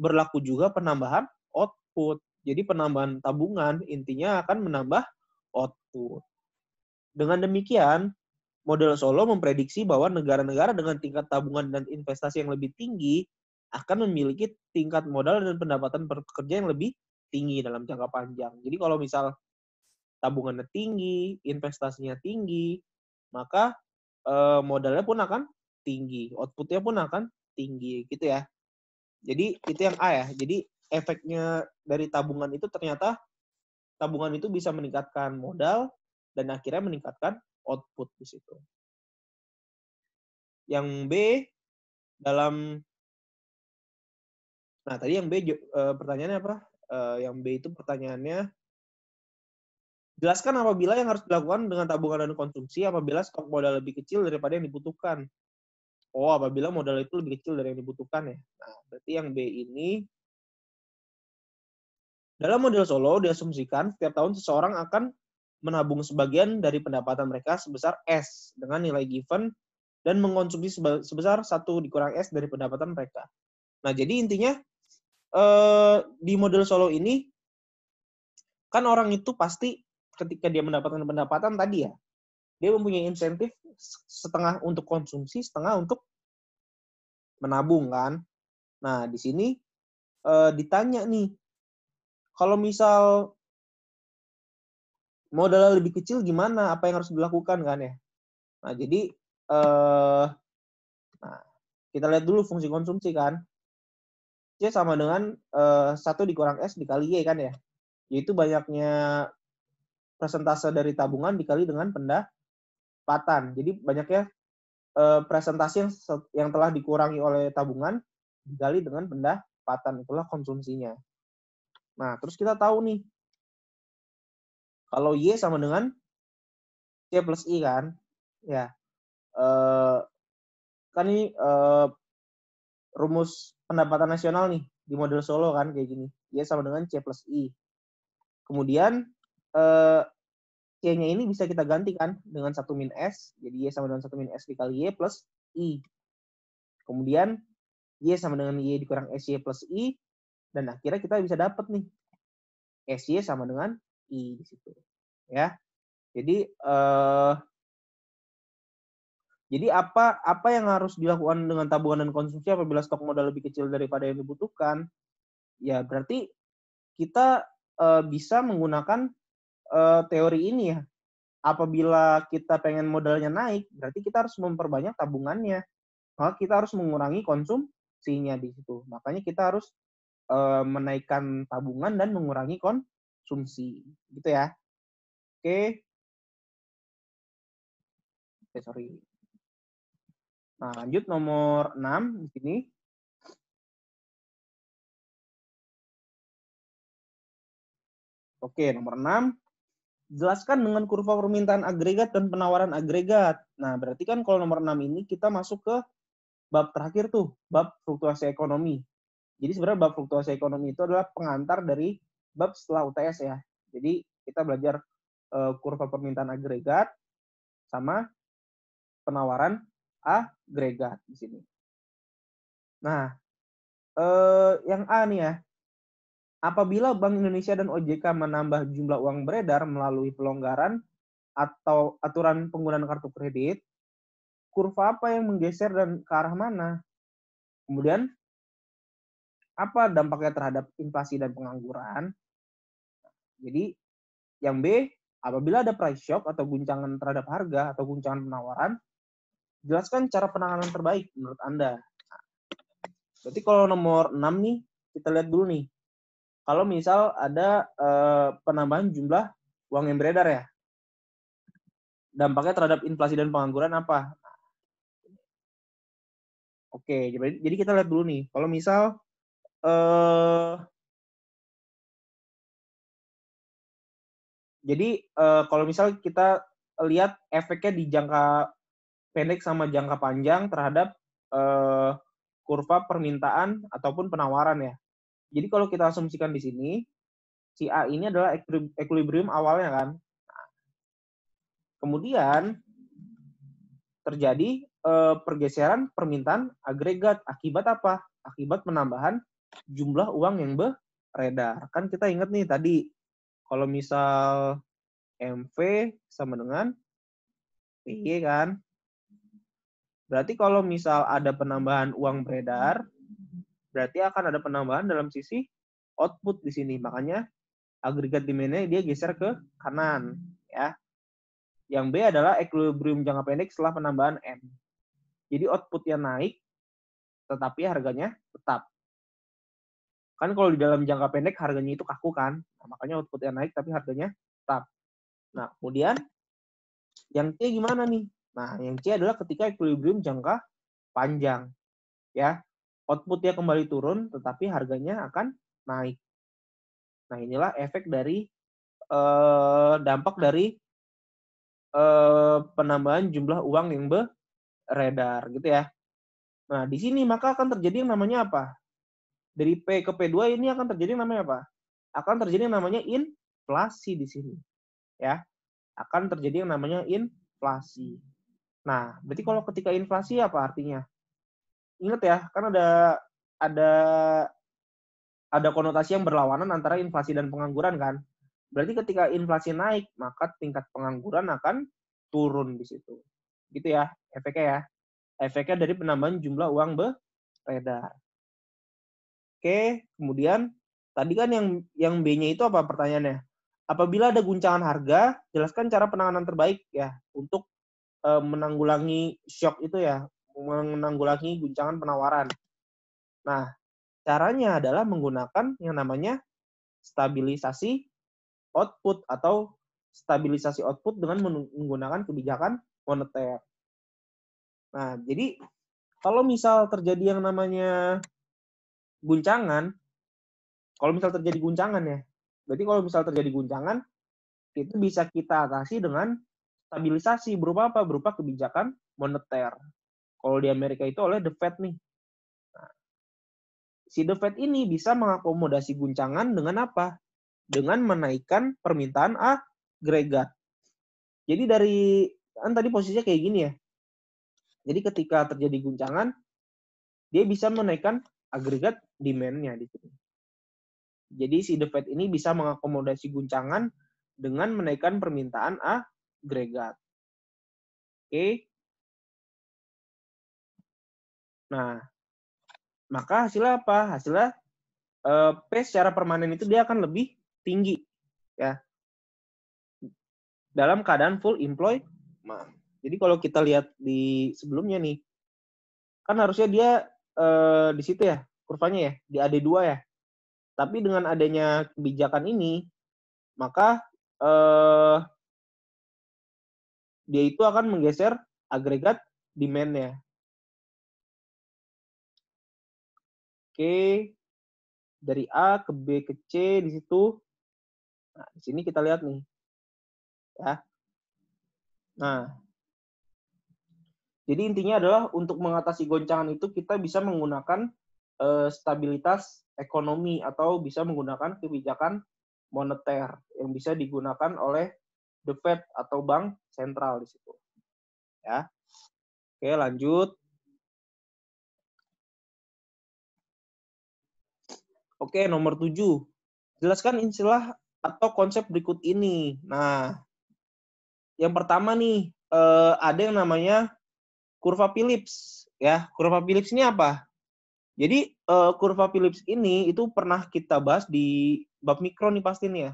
berlaku juga penambahan output. Jadi penambahan tabungan intinya akan menambah output. Dengan demikian, model Solow memprediksi bahwa negara-negara dengan tingkat tabungan dan investasi yang lebih tinggi akan memiliki tingkat modal dan pendapatan per pekerja yang lebih tinggi dalam jangka panjang. Jadi kalau misal tabungannya tinggi, investasinya tinggi, maka modalnya pun akan tinggi, outputnya pun akan tinggi, gitu ya. Jadi itu yang A ya. Jadi efeknya dari tabungan itu ternyata tabungan itu bisa meningkatkan modal dan akhirnya meningkatkan output di situ. Yang B dalam, nah tadi yang B pertanyaannya apa? Yang B itu pertanyaannya, jelaskan apabila yang harus dilakukan dengan tabungan dan konsumsi apabila stok modal lebih kecil daripada yang dibutuhkan. Oh, apabila modal itu lebih kecil dari yang dibutuhkan ya. Nah, berarti yang B ini, dalam model Solow diasumsikan setiap tahun seseorang akan menabung sebagian dari pendapatan mereka sebesar S dengan nilai given dan mengkonsumsi sebesar 1 dikurang S dari pendapatan mereka. Nah, jadi intinya di model Solow ini kan orang itu pasti ketika dia mendapatkan pendapatan tadi ya, dia mempunyai insentif setengah untuk konsumsi, setengah untuk menabung kan. Nah, di sini ditanya nih, kalau misal modalnya lebih kecil gimana? Apa yang harus dilakukan kan ya? Nah, jadi nah, kita lihat dulu fungsi konsumsi kan. C sama dengan 1 dikurang S dikali Y kan ya. Yaitu banyaknya persentase dari tabungan dikali dengan pendapatan. Jadi banyaknya presentasi yang telah dikurangi oleh tabungan dikali dengan pendapatan, itulah konsumsinya. Nah, terus kita tahu nih, kalau Y sama dengan C plus I kan, ya kan ini rumus pendapatan nasional nih di model Solow kan kayak gini, Y sama dengan C plus I. Kemudian C-nya ini bisa kita gantikan dengan 1 min S, jadi Y sama dengan 1 min S dikali Y plus I. Kemudian Y sama dengan Y dikurang SY plus I, dan akhirnya kita bisa dapat nih SY sama dengan I di situ. Ya. Jadi apa yang harus dilakukan dengan tabungan dan konsumsi apabila stok modal lebih kecil daripada yang dibutuhkan? Ya berarti kita bisa menggunakan teori ini ya. Apabila kita pengen modalnya naik, berarti kita harus memperbanyak tabungannya. Maka kita harus mengurangi konsumsinya di situ. Makanya kita harus menaikkan tabungan dan mengurangi konsumsi. Gitu ya. Oke. Sorry. Nah, lanjut nomor 6 di sini. Oke, nomor 6. Jelaskan dengan kurva permintaan agregat dan penawaran agregat. Nah, berarti kan kalau nomor 6 ini kita masuk ke bab terakhir tuh, bab fluktuasi ekonomi. Jadi sebenarnya bab fluktuasi ekonomi itu adalah pengantar dari bab setelah UTS ya. Jadi kita belajar kurva permintaan agregat sama penawaran agregat di sini. Nah, yang A nih ya. Apabila Bank Indonesia dan OJK menambah jumlah uang beredar melalui pelonggaran atau aturan penggunaan kartu kredit, kurva apa yang menggeser dan ke arah mana? Kemudian, apa dampaknya terhadap inflasi dan pengangguran? Jadi, yang B, apabila ada price shock atau guncangan terhadap harga atau guncangan penawaran, jelaskan cara penanganan terbaik menurut Anda. Berarti kalau nomor 6 nih, kita lihat dulu nih. Kalau misal ada penambahan jumlah uang yang beredar ya, dampaknya terhadap inflasi dan pengangguran apa? Oke, jadi kita lihat dulu nih. Kalau misal kalau misal kita lihat efeknya di jangka pendek sama jangka panjang terhadap kurva permintaan ataupun penawaran ya. Jadi kalau kita asumsikan di sini, si A ini adalah equilibrium awalnya kan. Kemudian terjadi pergeseran permintaan agregat. Akibat apa? Akibat penambahan jumlah uang yang beredar. Kan kita ingat nih tadi, kalau misal MV sama dengan PY kan. Berarti kalau misal ada penambahan uang beredar, berarti akan ada penambahan dalam sisi output di sini. Makanya agregat demand-nya dia geser ke kanan, ya. Yang B adalah equilibrium jangka pendek setelah penambahan M. Jadi output-nya naik, tetapi harganya tetap. Kan kalau di dalam jangka pendek harganya itu kaku kan, nah, makanya output-nya naik tapi harganya tetap. Nah, kemudian yang C gimana nih? Nah, yang C adalah ketika equilibrium jangka panjang. Ya, output-nya kembali turun, tetapi harganya akan naik. Nah, inilah efek dari dampak dari penambahan jumlah uang yang beredar, gitu ya. Nah, di sini maka akan terjadi yang namanya apa? Dari P ke P2 ini akan terjadi yang namanya apa? Akan terjadi yang namanya inflasi di sini. Ya, akan terjadi yang namanya inflasi. Nah, berarti kalau ketika inflasi apa artinya? Ingat ya, kan ada ada konotasi yang berlawanan antara inflasi dan pengangguran kan. Berarti ketika inflasi naik, maka tingkat pengangguran akan turun di situ. Gitu ya, efeknya ya. Efeknya dari penambahan jumlah uang beredar. Oke, kemudian tadi kan yang B-nya itu apa pertanyaannya? Apabila ada guncangan harga, jelaskan cara penanganan terbaik ya untuk menanggulangi shock itu ya, menanggulangi guncangan penawaran. Nah, caranya adalah menggunakan yang namanya stabilisasi output atau stabilisasi output dengan menggunakan kebijakan moneter. Nah, jadi kalau misal terjadi yang namanya guncangan, kalau misal terjadi guncangan ya, berarti kalau misal terjadi guncangan, itu bisa kita atasi dengan stabilisasi berupa apa? Berupa kebijakan moneter. Kalau di Amerika itu oleh The Fed nih. Nah, si The Fed ini bisa mengakomodasi guncangan dengan apa? Dengan menaikkan permintaan agregat. Jadi kan tadi posisinya kayak gini ya. Jadi ketika terjadi guncangan, dia bisa menaikkan agregat demand-nya di sini. Jadi si The Fed ini bisa mengakomodasi guncangan dengan menaikkan permintaan agregat. Oke. Nah, maka hasilnya apa? Hasilnya P secara permanen itu dia akan lebih tinggi ya dalam keadaan full employment. Jadi kalau kita lihat di sebelumnya nih, kan harusnya dia di situ ya kurvanya ya di AD2 ya. Tapi dengan adanya kebijakan ini, maka dia itu akan menggeser agregat demand-nya. Oke, dari A ke B ke C di situ. Nah, di sini kita lihat nih. Ya. Nah, jadi intinya adalah untuk mengatasi goncangan itu kita bisa menggunakan stabilitas ekonomi atau bisa menggunakan kebijakan moneter yang bisa digunakan oleh The Fed atau bank sentral di situ. Ya. Oke, lanjut. Oke, nomor 7. Jelaskan istilah atau konsep berikut ini. Nah, yang pertama nih, ada yang namanya kurva Phillips. Ya, kurva Phillips ini apa? Jadi, kurva Phillips ini itu pernah kita bahas di bab mikro nih pasti nih ya.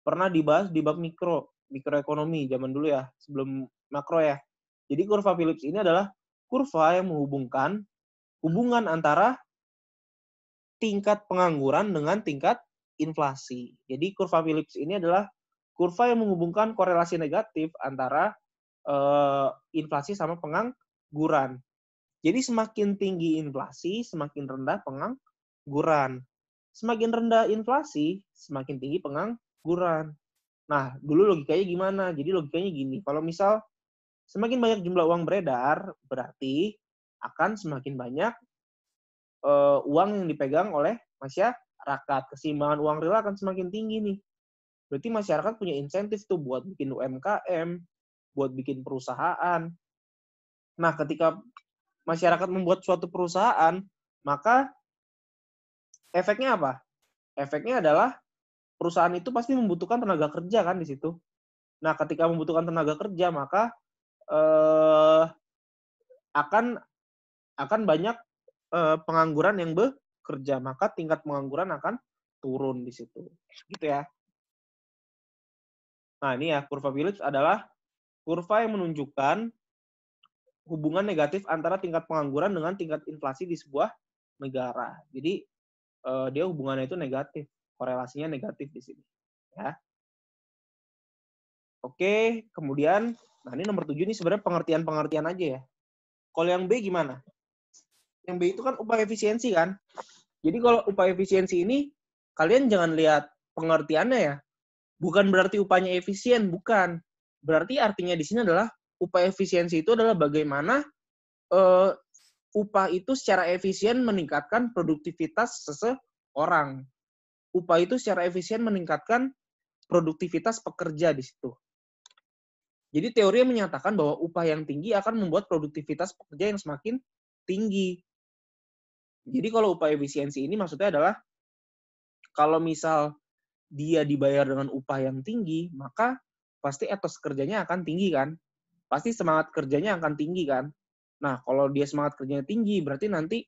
Pernah dibahas di bab mikroekonomi zaman dulu ya, sebelum makro ya. Jadi, kurva Phillips ini adalah kurva yang menghubungkan hubungan antara tingkat pengangguran dengan tingkat inflasi. Jadi kurva Phillips ini adalah kurva yang menghubungkan korelasi negatif antara inflasi sama pengangguran. Jadi semakin tinggi inflasi, semakin rendah pengangguran. Semakin rendah inflasi, semakin tinggi pengangguran. Nah, dulu logikanya gimana? Jadi logikanya gini, kalau misal semakin banyak jumlah uang beredar, berarti akan semakin banyak uang yang dipegang oleh masyarakat. Keseimbangan uang real akan semakin tinggi nih. Berarti masyarakat punya insentif tuh buat bikin UMKM, buat bikin perusahaan. Nah, ketika masyarakat membuat suatu perusahaan, maka efeknya apa? Efeknya adalah perusahaan itu pasti membutuhkan tenaga kerja kan di situ. Nah, ketika membutuhkan tenaga kerja, maka akan banyak pengangguran yang bekerja, maka tingkat pengangguran akan turun di situ. Gitu ya. Nah, ini ya, kurva Phillips adalah kurva yang menunjukkan hubungan negatif antara tingkat pengangguran dengan tingkat inflasi di sebuah negara. Jadi, dia hubungannya itu negatif, korelasinya negatif di sini. Ya. Oke, kemudian, nah ini nomor 7 ini sebenarnya pengertian-pengertian aja ya. Kalau yang B gimana? Yang B itu kan upah efisiensi kan? Jadi kalau upah efisiensi ini, kalian jangan lihat pengertiannya ya. Bukan berarti upahnya efisien, bukan. Berarti artinya di sini adalah upah efisiensi itu adalah bagaimana upah itu secara efisien meningkatkan produktivitas seseorang. Upah itu secara efisien meningkatkan produktivitas pekerja di situ. Jadi teori menyatakan bahwa upah yang tinggi akan membuat produktivitas pekerja yang semakin tinggi. Jadi kalau upah efisiensi ini maksudnya adalah kalau misal dia dibayar dengan upah yang tinggi, maka pasti etos kerjanya akan tinggi kan? Pasti semangat kerjanya akan tinggi kan? Nah, kalau dia semangat kerjanya tinggi, berarti nanti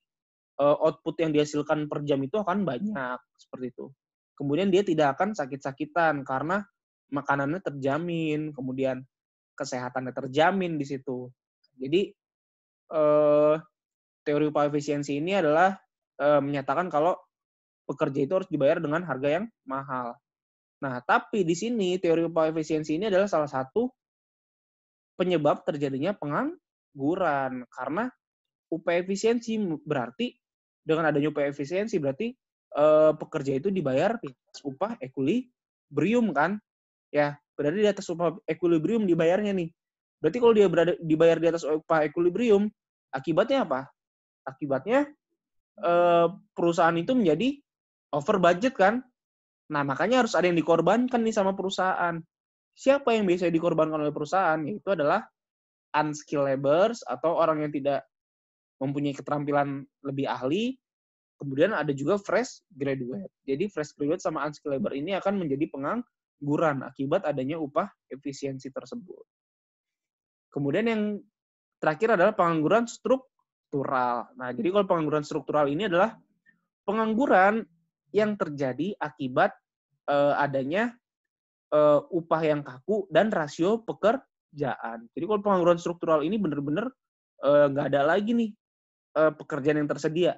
output yang dihasilkan per jam itu akan banyak, seperti itu. Kemudian dia tidak akan sakit-sakitan karena makanannya terjamin, kemudian kesehatannya terjamin di situ. Jadi eh, teori upah efisiensi ini adalah menyatakan kalau pekerja itu harus dibayar dengan harga yang mahal. Nah, tapi di sini teori upah efisiensi ini adalah salah satu penyebab terjadinya pengangguran karena upah efisiensi berarti dengan adanya upah efisiensi berarti pekerja itu dibayar di atas upah equilibrium kan? Ya, berarti di atas upah equilibrium dibayarnya nih. Berarti kalau dia dibayar di atas upah equilibrium, akibatnya apa? Akibatnya perusahaan itu menjadi over budget kan? Nah, makanya harus ada yang dikorbankan nih sama perusahaan. Siapa yang biasanya dikorbankan oleh perusahaan? Yaitu adalah unskilled laborers atau orang yang tidak mempunyai keterampilan lebih ahli. Kemudian ada juga fresh graduate. Jadi fresh graduate sama unskilled labor ini akan menjadi pengangguran akibat adanya upah efisiensi tersebut. Kemudian yang terakhir adalah pengangguran struktural. Nah, jadi kalau pengangguran struktural ini adalah pengangguran yang terjadi akibat adanya upah yang kaku dan rasio pekerjaan. Jadi kalau pengangguran struktural ini benar-benar nggak ada lagi nih pekerjaan yang tersedia.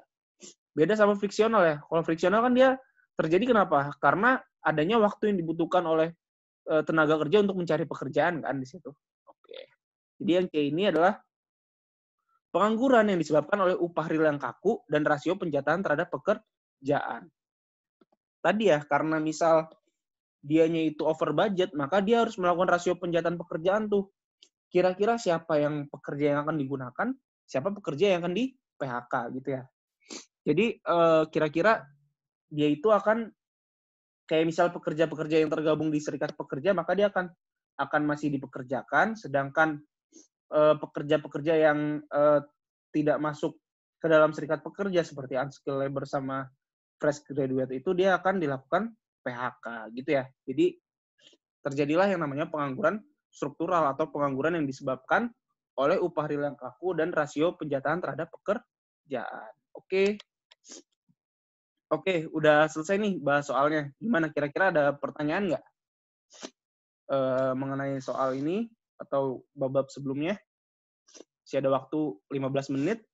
Beda sama friksional ya. Kalau friksional kan dia terjadi kenapa? Karena adanya waktu yang dibutuhkan oleh tenaga kerja untuk mencari pekerjaan kan di situ. Oke. Jadi yang kayak ini adalah pengangguran yang disebabkan oleh upah real yang kaku dan rasio penjatahan terhadap pekerjaan. Tadi ya, karena misal dianya itu over budget, maka dia harus melakukan rasio penjatahan pekerjaan tuh. Kira-kira siapa yang pekerja yang akan digunakan, siapa pekerja yang akan di PHK gitu ya. Jadi kira-kira dia itu akan kayak misal pekerja-pekerja yang tergabung di serikat pekerja, maka dia akan masih dipekerjakan, sedangkan pekerja-pekerja yang tidak masuk ke dalam serikat pekerja seperti unskilled labor sama fresh graduate itu dia akan dilakukan PHK gitu ya. Jadi terjadilah yang namanya pengangguran struktural atau pengangguran yang disebabkan oleh upah real yang kaku dan rasio penjatahan terhadap pekerjaan. Oke. Oke, udah selesai nih bahas soalnya. Gimana kira-kira ada pertanyaan nggak mengenai soal ini atau bab-bab sebelumnya? Masih ada waktu 15 menit.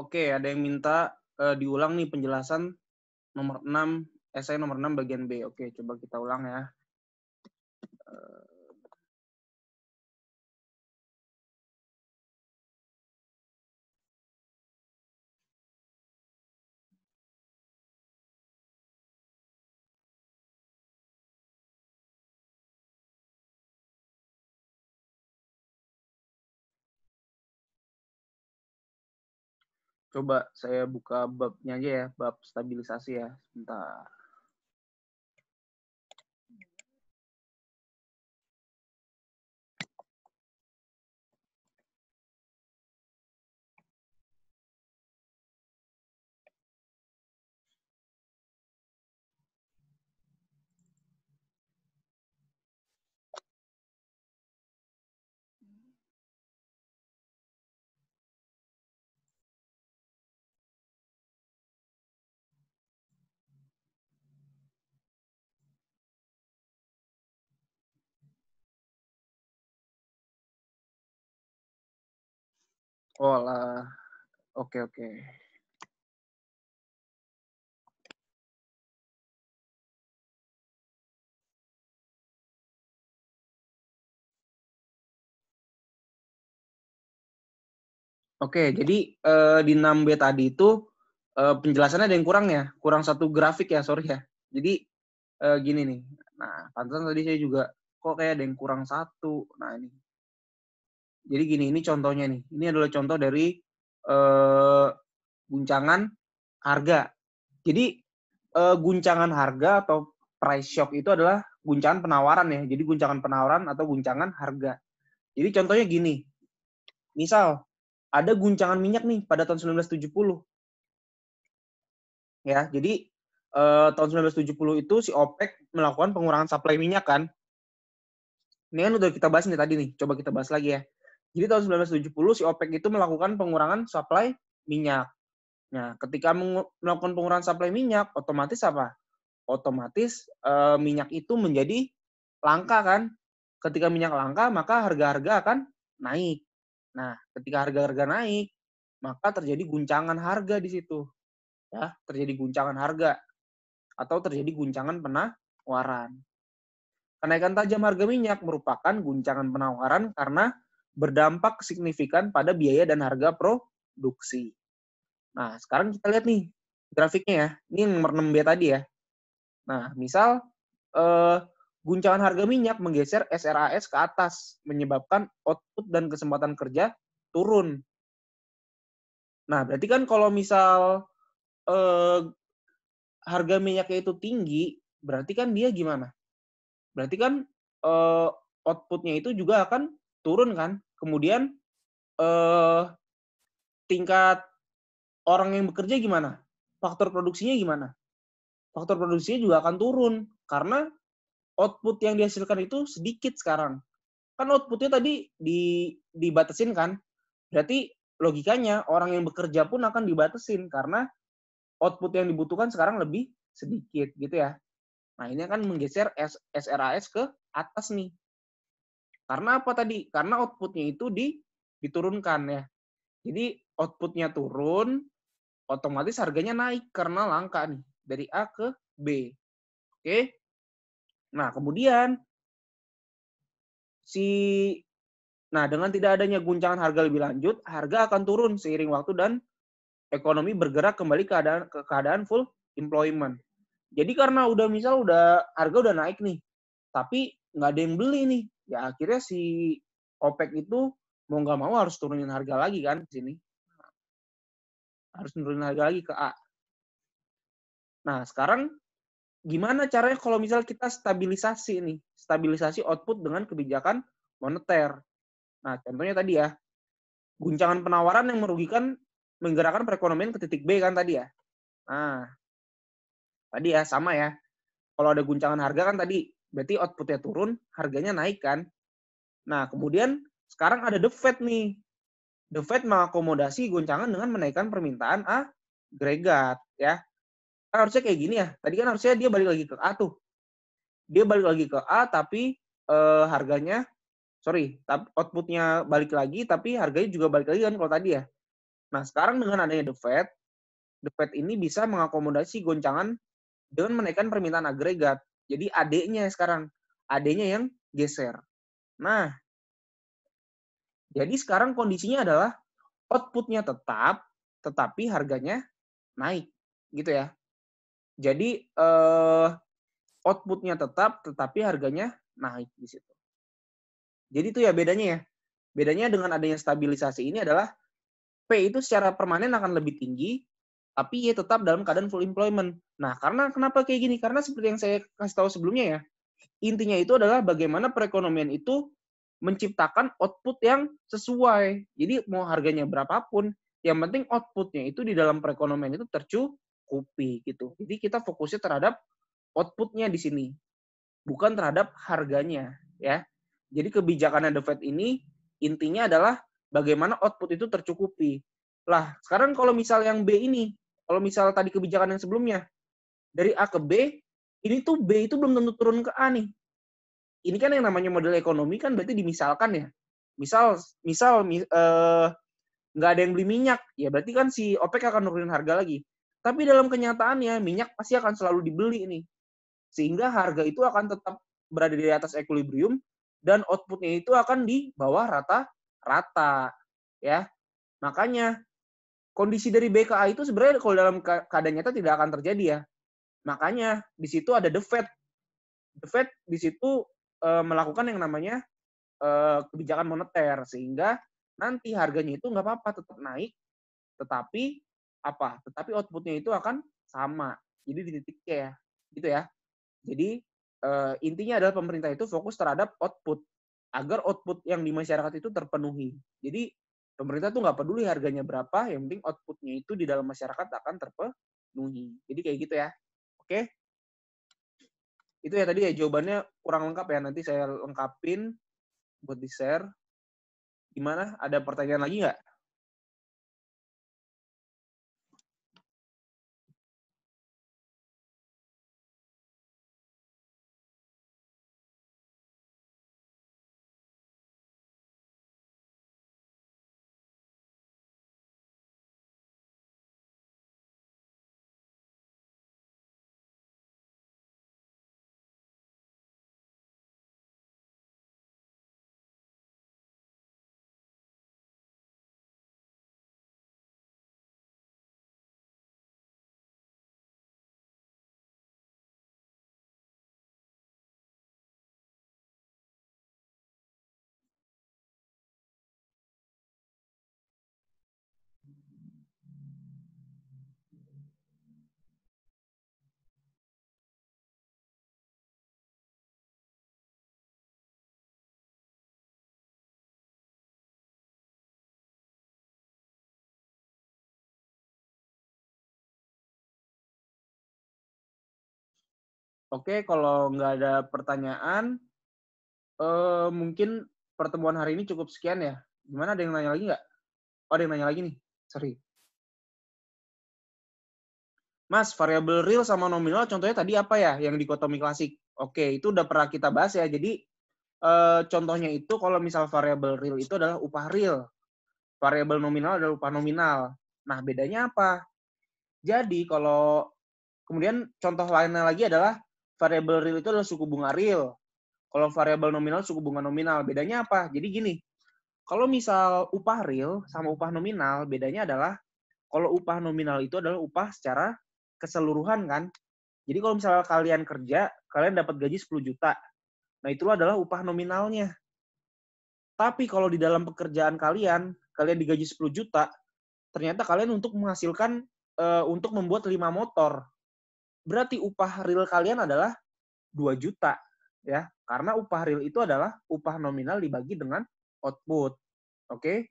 Oke, ada yang minta diulang nih penjelasan nomor 6, esai nomor 6 bagian B. Oke, coba kita ulang ya. Coba saya buka babnya aja ya, bab stabilisasi ya. Sebentar. Oh lah, oke. Oke, jadi di 6B tadi itu penjelasannya ada yang kurang ya, kurang satu grafik ya, sorry ya. Jadi gini nih, nah pantesan tadi saya juga kok kayak ada yang kurang satu. Nah ini, jadi gini, ini contohnya nih. Ini adalah contoh dari guncangan harga. Jadi guncangan harga atau price shock itu adalah guncangan penawaran ya. Jadi guncangan penawaran atau guncangan harga. Jadi contohnya gini, misal ada guncangan minyak nih pada tahun 1970. Ya, jadi tahun 1970 itu si OPEC melakukan pengurangan supply minyak kan. Ini kan udah kita bahas nih tadi nih, coba kita bahas lagi ya. Jadi tahun 1970 si OPEC itu melakukan pengurangan supply minyak. Nah, ketika melakukan pengurangan supply minyak, otomatis apa? Otomatis minyak itu menjadi langka kan. Ketika minyak langka, maka harga-harga akan naik. Nah, ketika harga-harga naik, maka terjadi guncangan harga di situ. Ya, terjadi guncangan harga atau terjadi guncangan penawaran. Kenaikan tajam harga minyak merupakan guncangan penawaran karena berdampak signifikan pada biaya dan harga produksi. Nah, sekarang kita lihat nih grafiknya ya. Ini yang nomor 6B tadi ya. Nah, misal guncangan harga minyak menggeser SRAS ke atas, menyebabkan output dan kesempatan kerja turun. Nah, berarti kan kalau misal harga minyaknya itu tinggi, berarti kan dia gimana? Berarti kan output-nya itu juga akan turun kan. Kemudian tingkat orang yang bekerja gimana? Faktor produksinya gimana? Faktor produksinya juga akan turun karena output yang dihasilkan itu sedikit sekarang. Kan output-nya tadi dibatasin kan? Berarti logikanya orang yang bekerja pun akan dibatasin karena output yang dibutuhkan sekarang lebih sedikit gitu ya. Nah, ini akan menggeser SRAS ke atas nih. Karena apa tadi? Karena output-nya itu diturunkan ya. Jadi output-nya turun, otomatis harganya naik karena langka nih. Dari A ke B. Oke? Nah, kemudian dengan tidak adanya guncangan harga lebih lanjut, harga akan turun seiring waktu dan ekonomi bergerak kembali ke keadaan full employment. Jadi karena harga udah naik nih, tapi nggak ada yang beli nih. Ya akhirnya si OPEC itu mau nggak mau harus turunin harga lagi kan di sini. Harus turunin harga lagi ke A. Nah, sekarang gimana caranya kalau misal kita stabilisasi nih? Stabilisasi output dengan kebijakan moneter. Nah, contohnya tadi ya, guncangan penawaran yang merugikan menggerakkan perekonomian ke titik B kan tadi ya. Nah, tadi ya sama ya. Kalau ada guncangan harga kan tadi, berarti outputnya turun, harganya naik kan. Nah, kemudian sekarang ada the Fed nih. The Fed mengakomodasi guncangan dengan menaikkan permintaan agregat ya. Kan harusnya kayak gini ya. Tadi kan harusnya dia balik lagi ke A tuh. Dia balik lagi ke A tapi outputnya balik lagi tapi harganya juga balik lagi kan kalau tadi ya. Nah, sekarang dengan adanya The Fed ini bisa mengakomodasi goncangan dengan menaikkan permintaan agregat. Jadi AD-nya sekarang, AD-nya yang geser. Nah, jadi sekarang kondisinya adalah output-nya tetap, tetapi harganya naik, gitu ya. Jadi output-nya tetap, tetapi harganya naik di situ. Jadi itu ya bedanya ya. Bedanya dengan adanya stabilisasi ini adalah P itu secara permanen akan lebih tinggi, tapi Y tetap dalam keadaan full employment. Nah, karena kenapa kayak gini? Karena seperti yang saya kasih tahu sebelumnya ya, intinya itu adalah bagaimana perekonomian itu menciptakan output yang sesuai. Jadi mau harganya berapapun, yang penting outputnya itu di dalam perekonomian itu tercukupi gitu. Jadi kita fokusnya terhadap outputnya di sini, bukan terhadap harganya ya. Jadi kebijakan The Fed ini intinya adalah bagaimana output itu tercukupi. Lah, sekarang kalau misal yang B ini, kalau misal tadi kebijakan yang sebelumnya, dari A ke B, ini tuh B itu belum tentu turun ke A nih. Ini kan yang namanya model ekonomi kan berarti dimisalkan ya. Misal nggak ada yang beli minyak, ya berarti kan si OPEC akan nurunin harga lagi. Tapi dalam kenyataannya minyak pasti akan selalu dibeli nih. Sehingga harga itu akan tetap berada di atas equilibrium dan outputnya itu akan di bawah rata-rata. Ya. Makanya kondisi dari BKA itu sebenarnya kalau dalam keadaan nyata tidak akan terjadi ya. Makanya di situ ada The Fed. The Fed di situ melakukan yang namanya kebijakan moneter sehingga nanti harganya itu nggak apa-apa tetap naik, tetapi apa? Tetapi outputnya itu akan sama. Jadi di titik C ya, gitu ya. Jadi intinya adalah pemerintah itu fokus terhadap output agar output yang di masyarakat itu terpenuhi. Jadi pemerintah tuh nggak peduli harganya berapa, yang penting outputnya itu di dalam masyarakat akan terpenuhi. Jadi kayak gitu ya. Oke? Itu ya tadi ya jawabannya kurang lengkap ya. Nanti saya lengkapin buat di-share. Gimana? Ada pertanyaan lagi nggak? Oke, kalau nggak ada pertanyaan, mungkin pertemuan hari ini cukup sekian ya. Gimana, ada yang nanya lagi nggak? Oh, ada yang nanya lagi nih. Sorry. Mas, variabel real sama nominal contohnya tadi apa ya yang dikotomi klasik? Oke, itu udah pernah kita bahas ya. Jadi, contohnya itu kalau misal variabel real itu adalah upah real. Variabel nominal adalah upah nominal. Nah, bedanya apa? Jadi, kalau kemudian contoh lainnya lagi adalah variabel real itu adalah suku bunga real. Kalau variabel nominal suku bunga nominal. Bedanya apa? Jadi gini, kalau misal upah real sama upah nominal, bedanya adalah kalau upah nominal itu adalah upah secara keseluruhan kan. Jadi kalau misalnya kalian kerja, kalian dapat gaji 10 juta. Nah, itu adalah upah nominalnya. Tapi kalau di dalam pekerjaan kalian, kalian digaji 10 juta, ternyata kalian untuk menghasilkan untuk membuat 5 motor. Berarti upah real kalian adalah 2 juta ya. Karena upah real itu adalah upah nominal dibagi dengan output. Oke?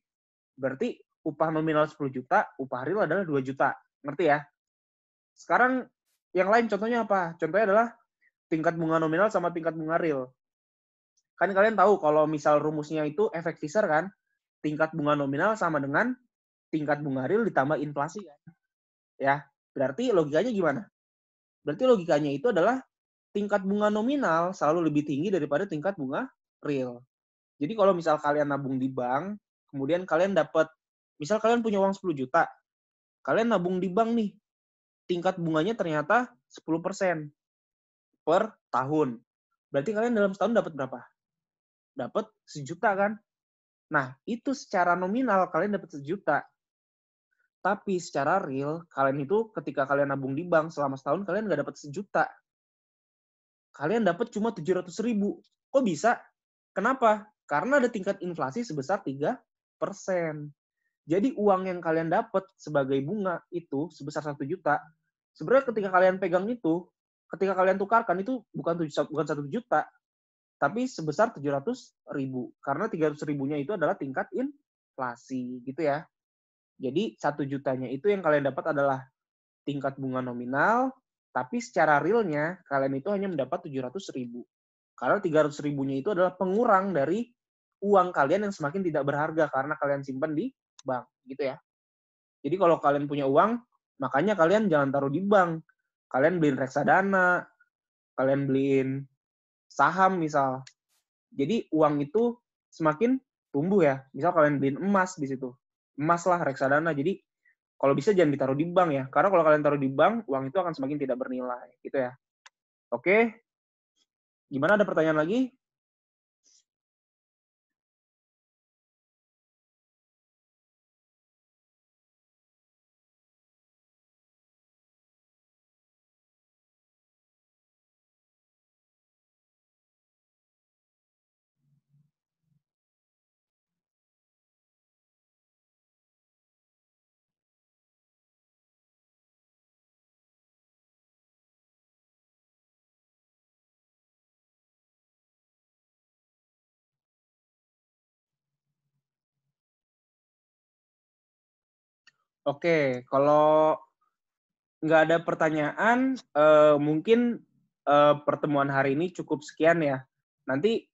Berarti upah nominal 10 juta, upah real adalah 2 juta. Ngerti ya? Sekarang yang lain contohnya apa? Contohnya adalah tingkat bunga nominal sama tingkat bunga real. Kan kalian tahu kalau misal rumusnya itu efek Fisher kan? Tingkat bunga nominal sama dengan tingkat bunga real ditambah inflasi kan? Ya. Berarti logikanya gimana? Berarti logikanya itu adalah tingkat bunga nominal selalu lebih tinggi daripada tingkat bunga real. Jadi kalau misal kalian nabung di bank, kemudian kalian dapat, misal kalian punya uang 10 juta, kalian nabung di bank nih, tingkat bunganya ternyata 10% per tahun. Berarti kalian dalam setahun dapat berapa? Dapat 1 juta kan? Nah, itu secara nominal kalian dapat 1 juta. Tapi secara real, kalian itu ketika kalian nabung di bank selama setahun, kalian nggak dapat 1 juta. Kalian dapat cuma 700.000. Kok bisa? Kenapa? Karena ada tingkat inflasi sebesar 3%. Jadi uang yang kalian dapat sebagai bunga itu sebesar 1 juta, sebenarnya ketika kalian pegang itu, ketika kalian tukarkan itu bukan 1 juta, tapi sebesar 700.000. Karena 300 ribunya itu adalah tingkat inflasi gitu ya. Jadi 1 jutanya itu yang kalian dapat adalah tingkat bunga nominal, tapi secara realnya kalian itu hanya mendapat 700.000. Karena 300 ribunya itu adalah pengurang dari uang kalian yang semakin tidak berharga karena kalian simpan di bank, gitu ya. Jadi kalau kalian punya uang, makanya kalian jangan taruh di bank. Kalian beliin reksadana, kalian beliin saham misal. Jadi uang itu semakin tumbuh ya. Misal kalian beliin emas di situ. Emas lah, reksadana. Jadi kalau bisa jangan ditaruh di bank ya. Karena kalau kalian taruh di bank, uang itu akan semakin tidak bernilai. Gitu ya. Oke. Gimana, ada pertanyaan lagi? Oke, kalau nggak ada pertanyaan, mungkin pertemuan hari ini cukup sekian ya. Nanti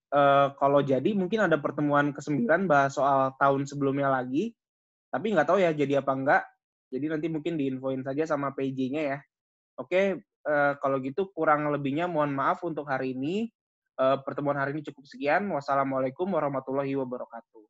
kalau jadi mungkin ada pertemuan ke-9 bahas soal tahun sebelumnya lagi, tapi nggak tahu ya jadi apa enggak. Jadi nanti mungkin diinfoin saja sama PJ-nya ya. Oke, kalau gitu kurang lebihnya mohon maaf untuk hari ini. Pertemuan hari ini cukup sekian. Wassalamualaikum warahmatullahi wabarakatuh.